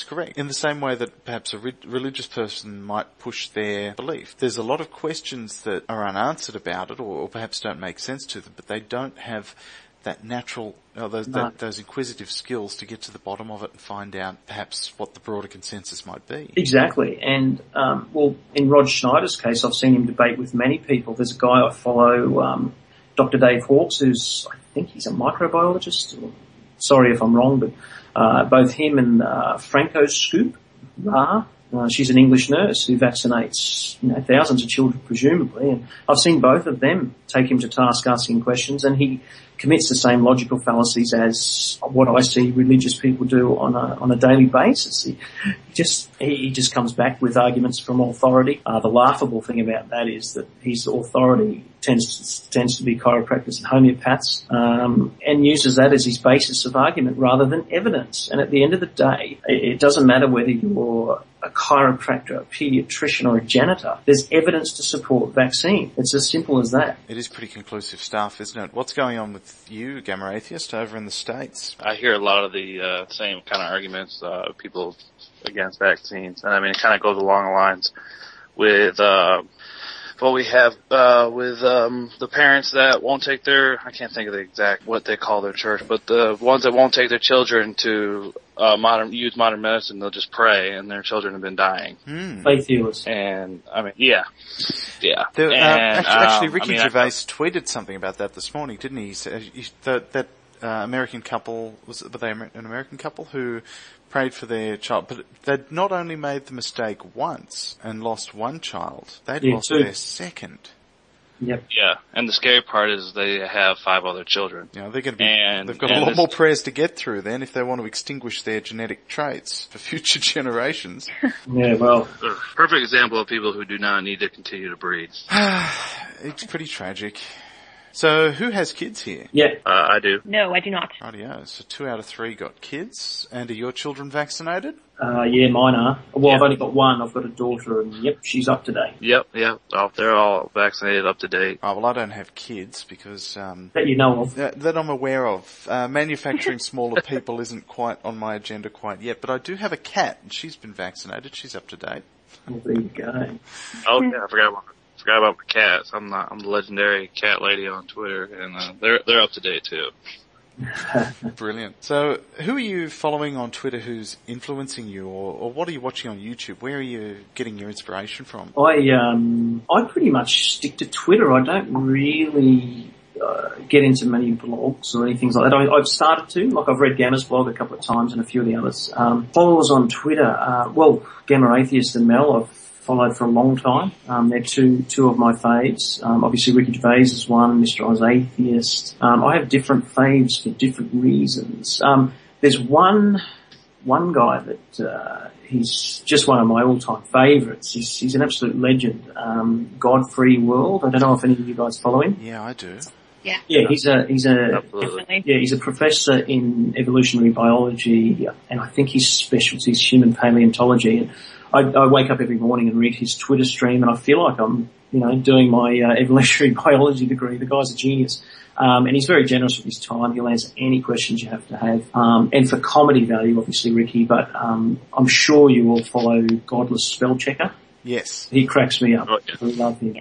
correct, in the same way that perhaps a religious person might push their belief. There's a lot of questions that are unanswered about it, or perhaps don't make sense to them, but they don't have that natural, those inquisitive skills to get to the bottom of it and find out perhaps what the broader consensus might be. Exactly. And, in Rod Schneider's case, I've seen him debate with many people. There's a guy I follow, Dr. Dave Hawkes, I think he's a microbiologist. Sorry if I'm wrong, but both him and Franco Scoop, she's an English nurse who vaccinates thousands of children, presumably. And I've seen both of them take him to task asking questions, and he commits the same logical fallacies as what I see religious people do on a daily basis. He just comes back with arguments from authority. The laughable thing about that is that his authority tends to be chiropractors and homeopaths, and uses that as his basis of argument rather than evidence. And at the end of the day, it doesn't matter whether you're a chiropractor, a pediatrician, or a janitor. There's evidence to support vaccine. It's as simple as that. It is pretty conclusive stuff, isn't it? What's going on with you, Gamma Atheist, over in the States? I hear a lot of the same kind of arguments, people against vaccines. And I mean, it kind of goes along the lines with what we have with the parents that won't take their, I can't think of the exact what they call their church, but the ones that won't take their children to use modern medicine. They'll just pray, and their children have been dying. Faith healers. And I mean, yeah. Actually, Ricky Gervais tweeted something about that this morning, didn't he? That American couple, were they an American couple who prayed for their child, but they'd not only made the mistake once and lost one child, they'd lost their second. Yep. Yeah, and the scary part is they have 5 other children. You know, they're going to be, they've got a lot more prayers to get through then if they want to extinguish their genetic traits for future generations. Yeah, well. Perfect example of people who do not need to continue to breed. It's pretty tragic. So, who has kids here? Yeah. I do. No, I do not. Rightio. So 2 out of 3 got kids. And are your children vaccinated? Yeah, mine are. Well, yep. I've only got one. I've got a daughter, and yep, she's up to date. Yep. They're all vaccinated, up to date. Oh, well, I don't have kids because, that you know of. That I'm aware of. Manufacturing smaller people isn't quite on my agenda quite yet, but I do have a cat, and she's been vaccinated. She's up to date. Well, there you go. Oh, yeah, I forgot about my cats. I'm the legendary cat lady on Twitter, and they're up to date too. Brilliant. So, who are you following on Twitter who's influencing you, or what are you watching on YouTube? Where are you getting your inspiration from? I pretty much stick to Twitter. I don't really get into many blogs or anything like that. I've started to, like I've read Gamma's blog a couple of times and a few of the others. Followers on Twitter, Gamma Atheist and Mel I've followed for a long time. They're two of my faves. Obviously Ricky Gervais is one, Mr. Oz Atheist. I have different faves for different reasons. There's one guy that he's just one of my all-time favourites. He's an absolute legend. Godfrey World. I don't know if any of you guys follow him. Yeah, I do. Yeah. Yeah, he's Definitely. a professor in evolutionary biology, and I think his specialty is human paleontology. And I wake up every morning and read his Twitter stream, and I feel like I'm, doing my evolutionary biology degree. The guy's a genius. And he's very generous with his time. He'll answer any questions you have to have. And for comedy value, obviously, Ricky, but I'm sure you will follow Godless Spell Checker. Yes. He cracks me up. Oh, yeah. I love him.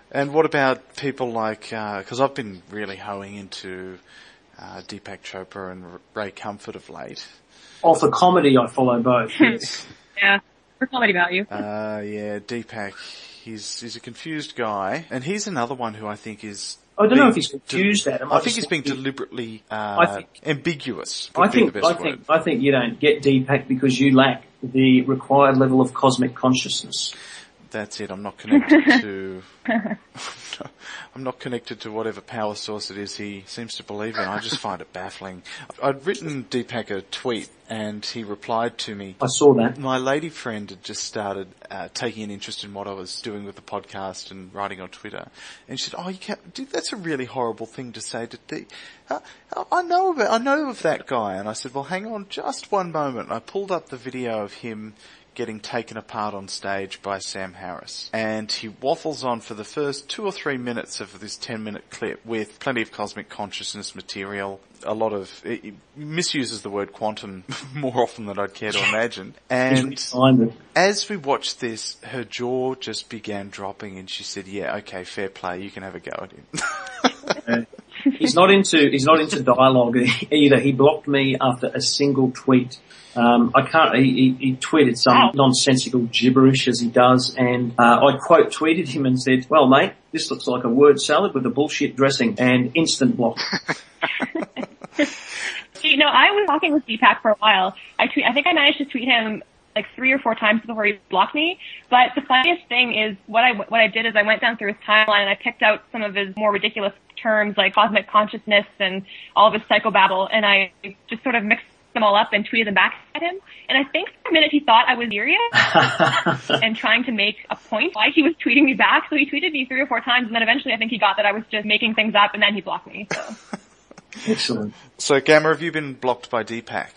And what about people like, because I've been really hoeing into Deepak Chopra and Ray Comfort of late. Oh, for comedy, I follow both. Yes. Yeah, for comedy value. Yeah, Deepak, he's a confused guy, and he's another one who I think is... I don't know if he's confused, Adam. I think he's being deliberately ambiguous. I think you don't get Deepak because you lack the required level of cosmic consciousness. That's it. I'm not connected to. I'm not connected to whatever power source it is he seems to believe in. I just find it baffling. I'd written Deepak a tweet, and he replied to me. I saw that. My lady friend had just started taking an interest in what I was doing with the podcast and writing on Twitter, and she said, "Oh, you can't, dude, that's a really horrible thing to say to Dee. I know of that guy." And I said, "Well, hang on, just one moment." And I pulled up the video of him getting taken apart on stage by Sam Harris. And he waffles on for the first 2 or 3 minutes of this 10-minute clip with plenty of cosmic consciousness material. He misuses the word quantum more often than I'd care to imagine. And as we watched this, her jaw just began dropping, and she said, "Yeah, okay, fair play, you can have a go at him." He's not into dialogue either. He blocked me after a single tweet. He tweeted some nonsensical gibberish as he does, and I quote tweeted him and said, "Well, mate, this looks like a word salad with a bullshit dressing," and instant block. I was talking with Deepak for a while. I think I managed to tweet him like 3 or 4 times before he blocked me. But the funniest thing is what I did is I went down through his timeline and I picked out some of his more ridiculous terms like cosmic consciousness and all of his psychobabble, and I just sort of mixed them all up and tweeted them back at him. And I think for a minute he thought I was serious and trying to make a point why he was tweeting me back. So he tweeted me 3 or 4 times, and then eventually I think he got that I was just making things up, and then he blocked me. So. Excellent. So, Gamma, have you been blocked by Deepak?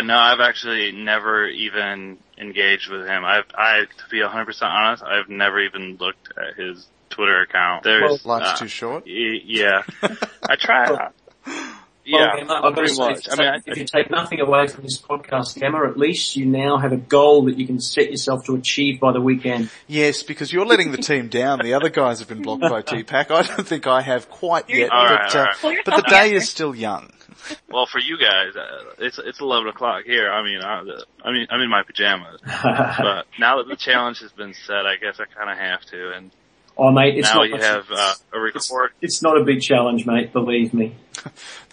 No, I've actually never even engaged with him. To be 100% honest, I've never even looked at his Twitter account. Life's too short? Yeah. I try. Yeah, pretty much. If you take nothing away from this podcast, Gamma, at least you now have a goal that you can set yourself to achieve by the weekend. Yes, because you're letting the team down. The other guys have been blocked by Deepak. I don't think I have quite yet, but the day is still young. Well, for you guys, it's 11 o'clock here. I'm in my pajamas. But now that the challenge has been set, I guess I kind of have to. And oh, mate, it's now not. You have a record. It's not a big challenge, mate. Believe me.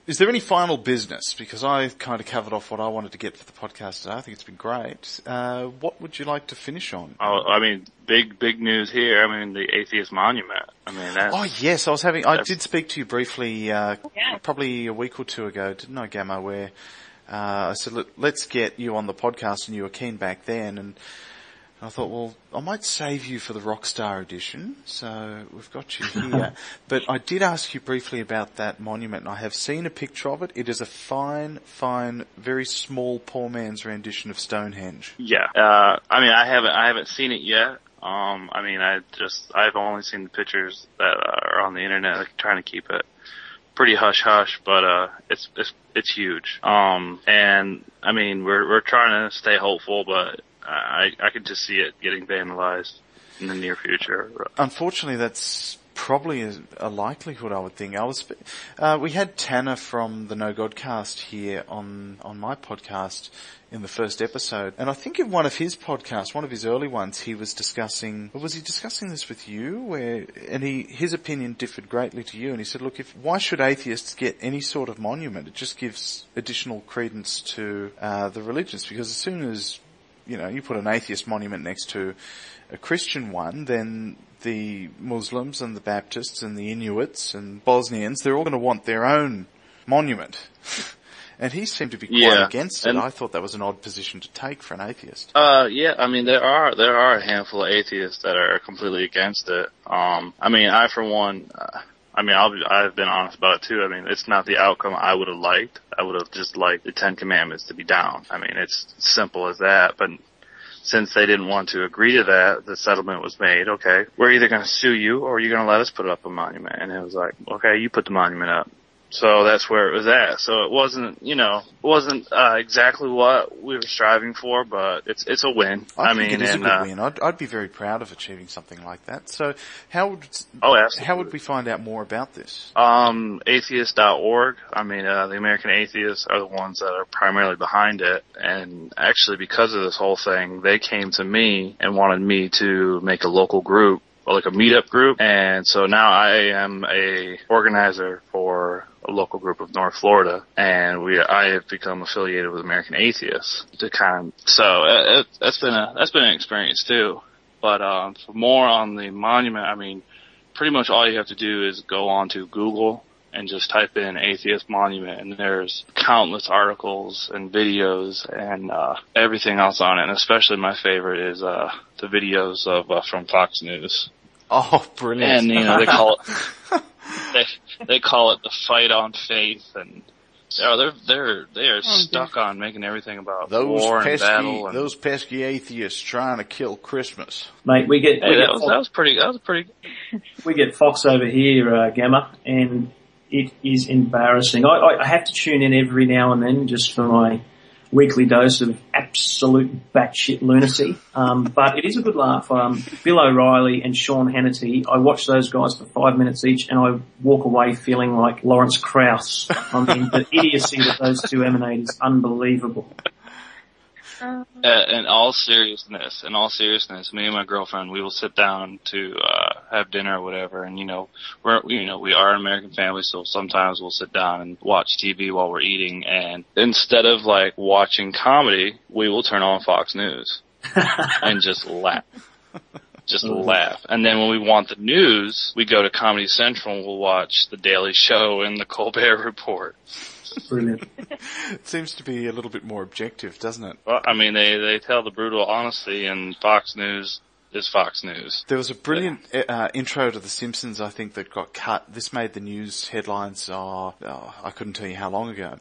Is there any final business? Because I kind of covered off what I wanted to get for the podcast today. I think it's been great. What would you like to finish on? Oh, big news here. The Atheist Monument. That's... Oh, yes. I did speak to you briefly, probably a week or 2 ago, didn't I, Gamma, where, I said, let's get you on the podcast, and you were keen back then, and I thought, well, I might save you for the ROCKSTAR edition, so we've got you here. But I did ask you briefly about that monument, and I have seen a picture of it. It is a fine, very small, poor man's rendition of Stonehenge. Yeah. I haven't seen it yet. I've only seen the pictures that are on the internet, like, trying to keep it pretty hush-hush, but it's huge. We're trying to stay hopeful, but I could just see it getting vandalized in the near future. Unfortunately, that's probably a likelihood, I would think. We had Tanner from the No Godcast here on my podcast in the first episode, and I think in one of his podcasts, one of his early ones, he was discussing this with you, his opinion differed greatly to you, and he said, look, why should atheists get any sort of monument? It just gives additional credence to the religions, because as soon as you put an atheist monument next to a Christian one, then the Muslims and the Baptists and the Inuits and Bosnians, they're all going to want their own monument. And he seemed to be quite against it. I thought that was an odd position to take for an atheist. Yeah, I mean, there are a handful of atheists that are completely against it. I mean, I for one, I've been honest about it too. I mean, it's not the outcome I would have liked. I would have just liked the Ten Commandments to be down. I mean, it's simple as that. But since they didn't want to agree to that, the settlement was made. Okay, we're either going to sue you or you're going to let us put up a monument. And it was like, okay, you put the monument up. So that's where it was at. So it wasn't, exactly what we were striving for, but it's a win. I think it is a good win. I'd be very proud of achieving something like that. So how would we find out more about this? Atheist.org. I mean, the American Atheists are the ones that are primarily behind it. And actually, because of this whole thing, they came to me and wanted me to make a local group, or like a meetup group. And so now I am a organizer for a local group of North Florida, and I have become affiliated with American Atheists so that's been an experience too. But for more on the monument, I mean, pretty much all you have to do is go onto Google and just type in atheist monument, and there's countless articles and videos and everything else on it. And especially my favorite is the videos of from Fox News. Oh, brilliant! And they call it they call it the fight on faith, and they are stuck on making everything about war and battle. And those pesky atheists trying to kill Christmas. Mate, that was pretty. We get Fox over here, Gamma, and it is embarrassing. I have to tune in every now and then just for my weekly dose of absolute batshit lunacy. But it is a good laugh. Bill O'Reilly and Sean Hannity, I watch those guys for 5 minutes each and I walk away feeling like Lawrence Krauss. I mean, the idiocy that those two emanate is unbelievable. In all seriousness, me and my girlfriend, we will sit down to have dinner or whatever, and we are an American family, so sometimes we'll sit down and watch TV while we're eating, and instead of like watching comedy, we will turn on Fox News and just laugh. Laugh. And then when we want the news, we go to Comedy Central and we'll watch The Daily Show and The Colbert Report. Brilliant. It seems to be a little bit more objective, doesn't it? Well, I mean, they tell the brutal honesty, and Fox News is Fox News. There was a brilliant intro to The Simpsons, I think, that got cut. This made the news headlines, I couldn't tell you how long ago.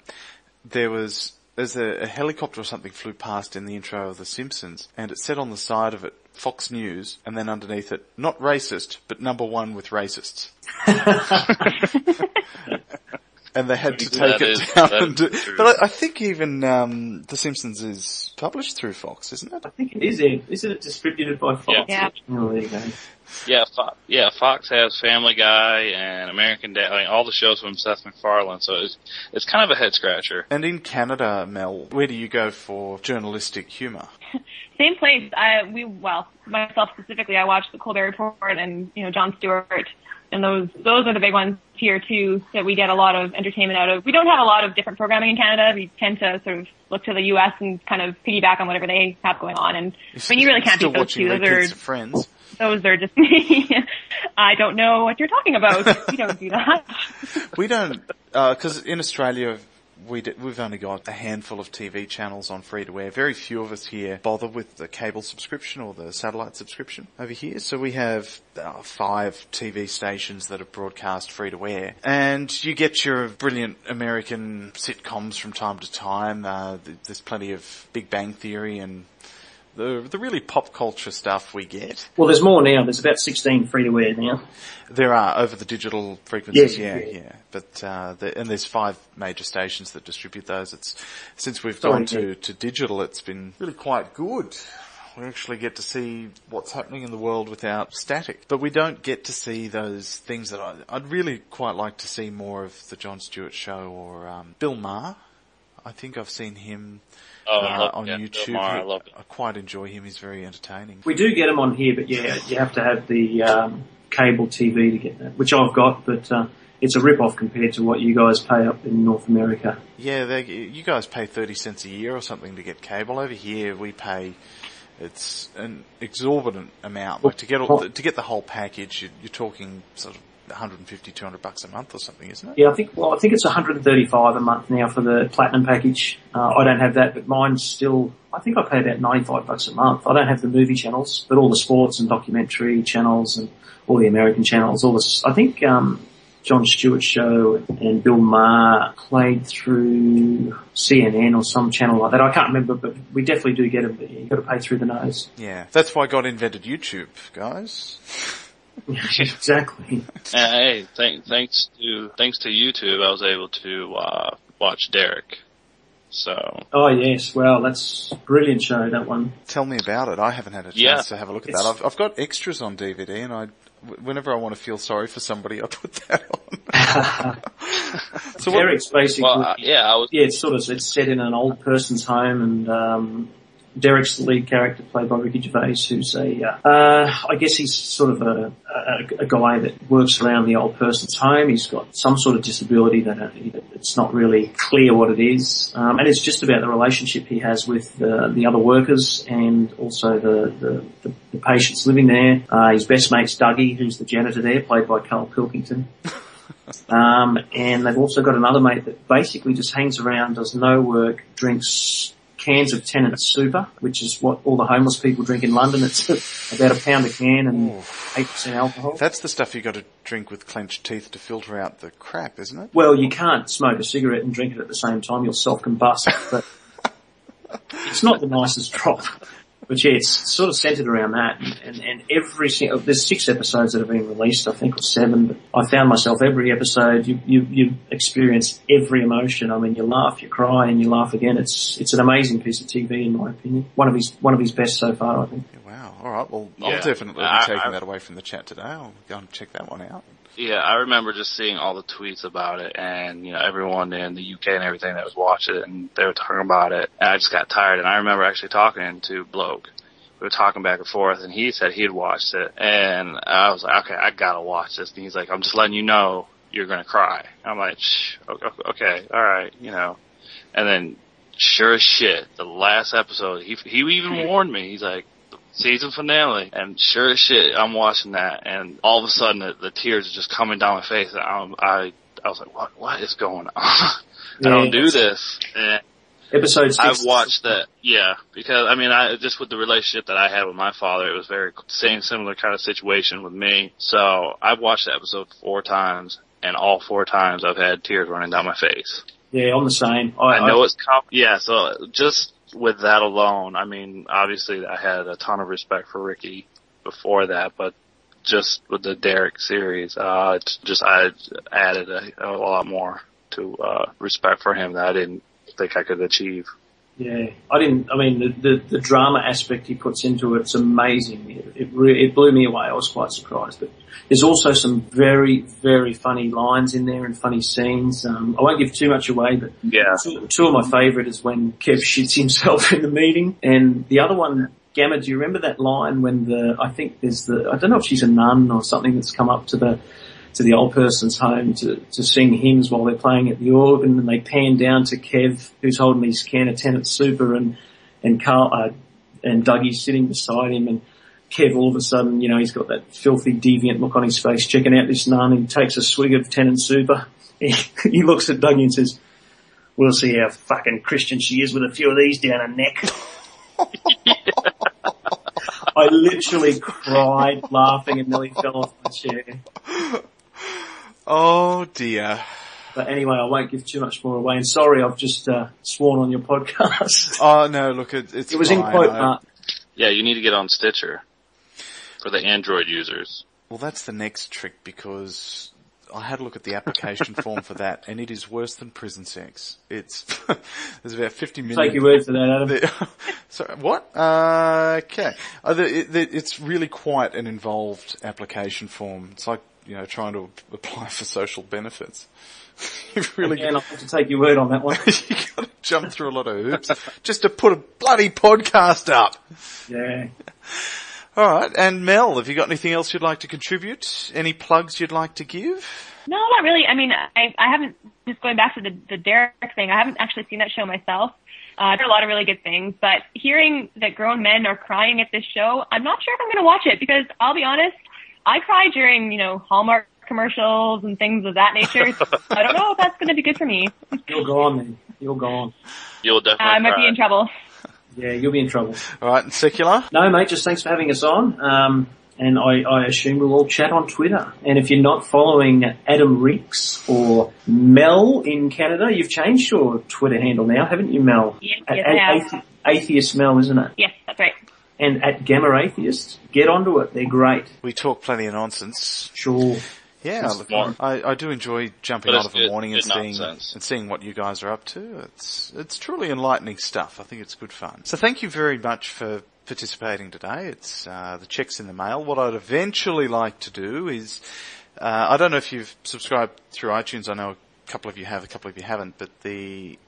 There's a helicopter or something flew past in the intro of The Simpsons, and it said on the side of it, Fox News, and then underneath it, not racist, but #1 with racists. And they had to take it down. But I think even The Simpsons is published through Fox, isn't it? I think it is. Isn't it distributed by Fox? Yeah. Oh, there you go. Yeah, Fox has Family Guy and American Dad, all the shows from Seth MacFarlane, so it's kind of a head scratcher. And in Canada, Mel, where do you go for journalistic humour? Same place. Myself specifically, I watch the Colbert Report and Jon Stewart. And those are the big ones here too that we get a lot of entertainment out of. We don't have a lot of different programming in Canada. We tend to sort of look to the US and kind of piggyback on whatever they have going on. And you really can't beat those two. Those are Friends. Those are just I don't know what you're talking about. We don't do that. We don't, because in Australia we've only got a handful of TV channels on free-to-air. Very few of us here bother with the cable subscription or the satellite subscription over here. So we have 5 TV stations that are broadcast free-to-air. And you get your brilliant American sitcoms from time to time. There's plenty of Big Bang Theory and the really pop culture stuff we get. Well, there's more now. There's about 16 free-to-air now. There are, over the digital frequencies, yeah. But, and there's 5 major stations that distribute those. Since we've gone to digital, it's been really quite good. We actually get to see what's happening in the world without static. But we don't get to see those things that I'd really quite like to see more of the Jon Stewart Show or Bill Maher. I think I've seen him on YouTube. Bill Maher, I love it. I quite enjoy him. He's very entertaining. We do get him on here, but yeah, you have to have the cable TV to get that, which I've got, but it's a rip-off compared to what you guys pay up in North America. Yeah, you guys pay 30 cents a year or something to get cable. Over here, we pay, it's an exorbitant amount. Like to get the whole package, you're talking sort of 150, $200 a month or something, isn't it? Yeah, I think it's $135 a month now for the platinum package. I don't have that, but mine's still, I think I pay about $95 a month. I don't have the movie channels, but all the sports and documentary channels and all the American channels, all this, I think, Jon Stewart's show and Bill Maher played through CNN or some channel like that. I can't remember, but we definitely do get them, but you've got to pay through the nose. Yeah, that's why God invented YouTube, guys. Exactly. Hey, thanks to YouTube, I was able to watch Derek. So. Oh yes, well that's a brilliant show, that one. Tell me about it. I haven't had a chance to have a look at that. I've got extras on DVD, and whenever I want to feel sorry for somebody, I put that on. So Derek's basically, it's set in an old person's home, and Derek's the lead character, played by Ricky Gervais, who's I guess he's sort of a guy that works around the old person's home. He's got some sort of disability that it's not really clear what it is. And it's just about the relationship he has with the other workers and also the patients living there. His best mate's Dougie, who's the janitor there, played by Carl Pilkington. And they've also got another mate that basically just hangs around, does no work, drinks cans of Tennant Super, which is what all the homeless people drink in London. It's about £1 a can and 8% alcohol. That's the stuff you got to drink with clenched teeth to filter out the crap, isn't it? Well, you can't smoke a cigarette and drink it at the same time. You'll self-combust. But it's not the nicest drop. But yeah, it's sort of centered around that. And there's 6 episodes that have been released, I think, or 7. But I found myself every episode, you experience every emotion. I mean, you laugh, you cry, and you laugh again. It's an amazing piece of TV, in my opinion. One of his best so far, I think. Wow. All right. Well, I'll definitely be taking that away from the chat today. I'll go and check that one out. Yeah, I remember just seeing all the tweets about it, and everyone in the UK and everything that was watching it, and they were talking about it, and I just got tired. And I remember actually talking to Bloke. We were talking back and forth, and he said he had watched it, and I was like, okay, I gotta watch this. And he's like, I'm just letting you know you're gonna cry. I'm like, okay, all right, And then, sure as shit, the last episode, he even warned me. He's like, season finale, and sure as shit, I'm watching that, and all of a sudden the tears are just coming down my face, and I was like, what is going on? I don't do this. And Episode 6. I've watched that, because I just with the relationship that I had with my father, it was very similar kind of situation with me. So I've watched the episode 4 times, and all 4 times I've had tears running down my face. Yeah, I'm the same. I know it's so just with that alone, obviously I had a ton of respect for Ricky before that, but just with the Derek series, I added a lot more to respect for him that I didn't think I could achieve. Yeah, the drama aspect he puts into it's amazing. It blew me away. I was quite surprised. But there's also some very, very funny lines in there and funny scenes. I won't give too much away, but two of my favourite is when Kev shits himself in the meeting, and the other one, Gamma, do you remember that line when I don't know if she's a nun or something that's come up to the old person's home to sing hymns while they're playing at the organ, and they pan down to Kev, who's holding his can of Tennant Super, and Carl, and Dougie's sitting beside him, and Kev all of a sudden, he's got that filthy deviant look on his face, checking out this nun. He takes a swig of Tennant Super. He looks at Dougie and says, "We'll see how fucking Christian she is with a few of these down her neck." I literally cried laughing and nearly fell off my chair. Oh dear. But anyway, I won't give too much more away. And sorry, I've just sworn on your podcast. Oh no, look, it was fine. In quote mark. Yeah, you need to get on Stitcher for the Android users. Well, that's the next trick, because I had a look at the application form for that, and it is worse than prison sex. It's there's about 50 million. Take your word for that, Adam. Sorry, what? Okay. It's really quite an involved application form. It's like trying to apply for social benefits. You've really I'll have to take your word on that one. You got to jump through a lot of hoops just to put a bloody podcast up. Yeah. All right, and Mel, have you got anything else you'd like to contribute? Any plugs you'd like to give? No, not really. I haven't, just going back to the Derek thing, I haven't actually seen that show myself. I've heard a lot of really good things, but hearing that grown men are crying at this show, I'm not sure if I'm going to watch it, because I'll be honest, I cry during, Hallmark commercials and things of that nature. So I don't know if that's going to be good for me. You're gone then. You're gone. You'll definitely I might be in trouble. Yeah, you'll be in trouble. All right, and Secular? No, mate, just thanks for having us on. And I assume we'll all chat on Twitter. And if you're not following Adam Ricks or Mel in Canada, you've changed your Twitter handle now, haven't you, Mel? Yes, I have. Atheist Mel, isn't it? Yes, that's right. And at Gamma Atheist, get onto it. They're great. We talk plenty of nonsense. Sure. Yeah, look, I do enjoy jumping out of a morning and seeing what you guys are up to. It's truly enlightening stuff. I think it's good fun. So thank you very much for participating today. It's the check's in the mail. What I'd eventually like to do is, I don't know if you've subscribed through iTunes. I know a couple of you have, a couple of you haven't. But the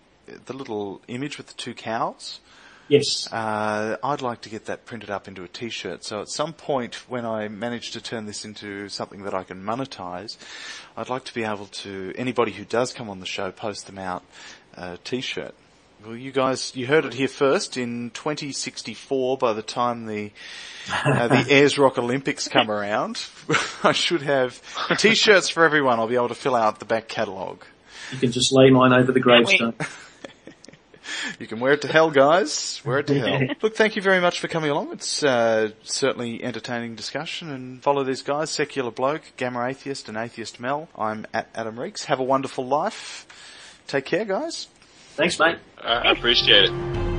little image with the two cows. Yes. I'd like to get that printed up into a T-shirt. So at some point when I manage to turn this into something that I can monetize, I'd like to be able to, anybody who does come on the show, post them out a T-shirt. Well, you guys, you heard it here first. In 2064, by the time the Ayers Rock Olympics come around, I should have T-shirts for everyone. I'll be able to fill out the back catalogue. You can just lay mine over the gravestone. You can wear it to hell, guys. Wear it to hell. Look, thank you very much for coming along. It's certainly entertaining discussion. And follow these guys, Secular Bloke, Gamma Atheist, and Atheist Mel. I'm at Adam Reeks. Have a wonderful life. Take care, guys. Thanks, mate. I appreciate it.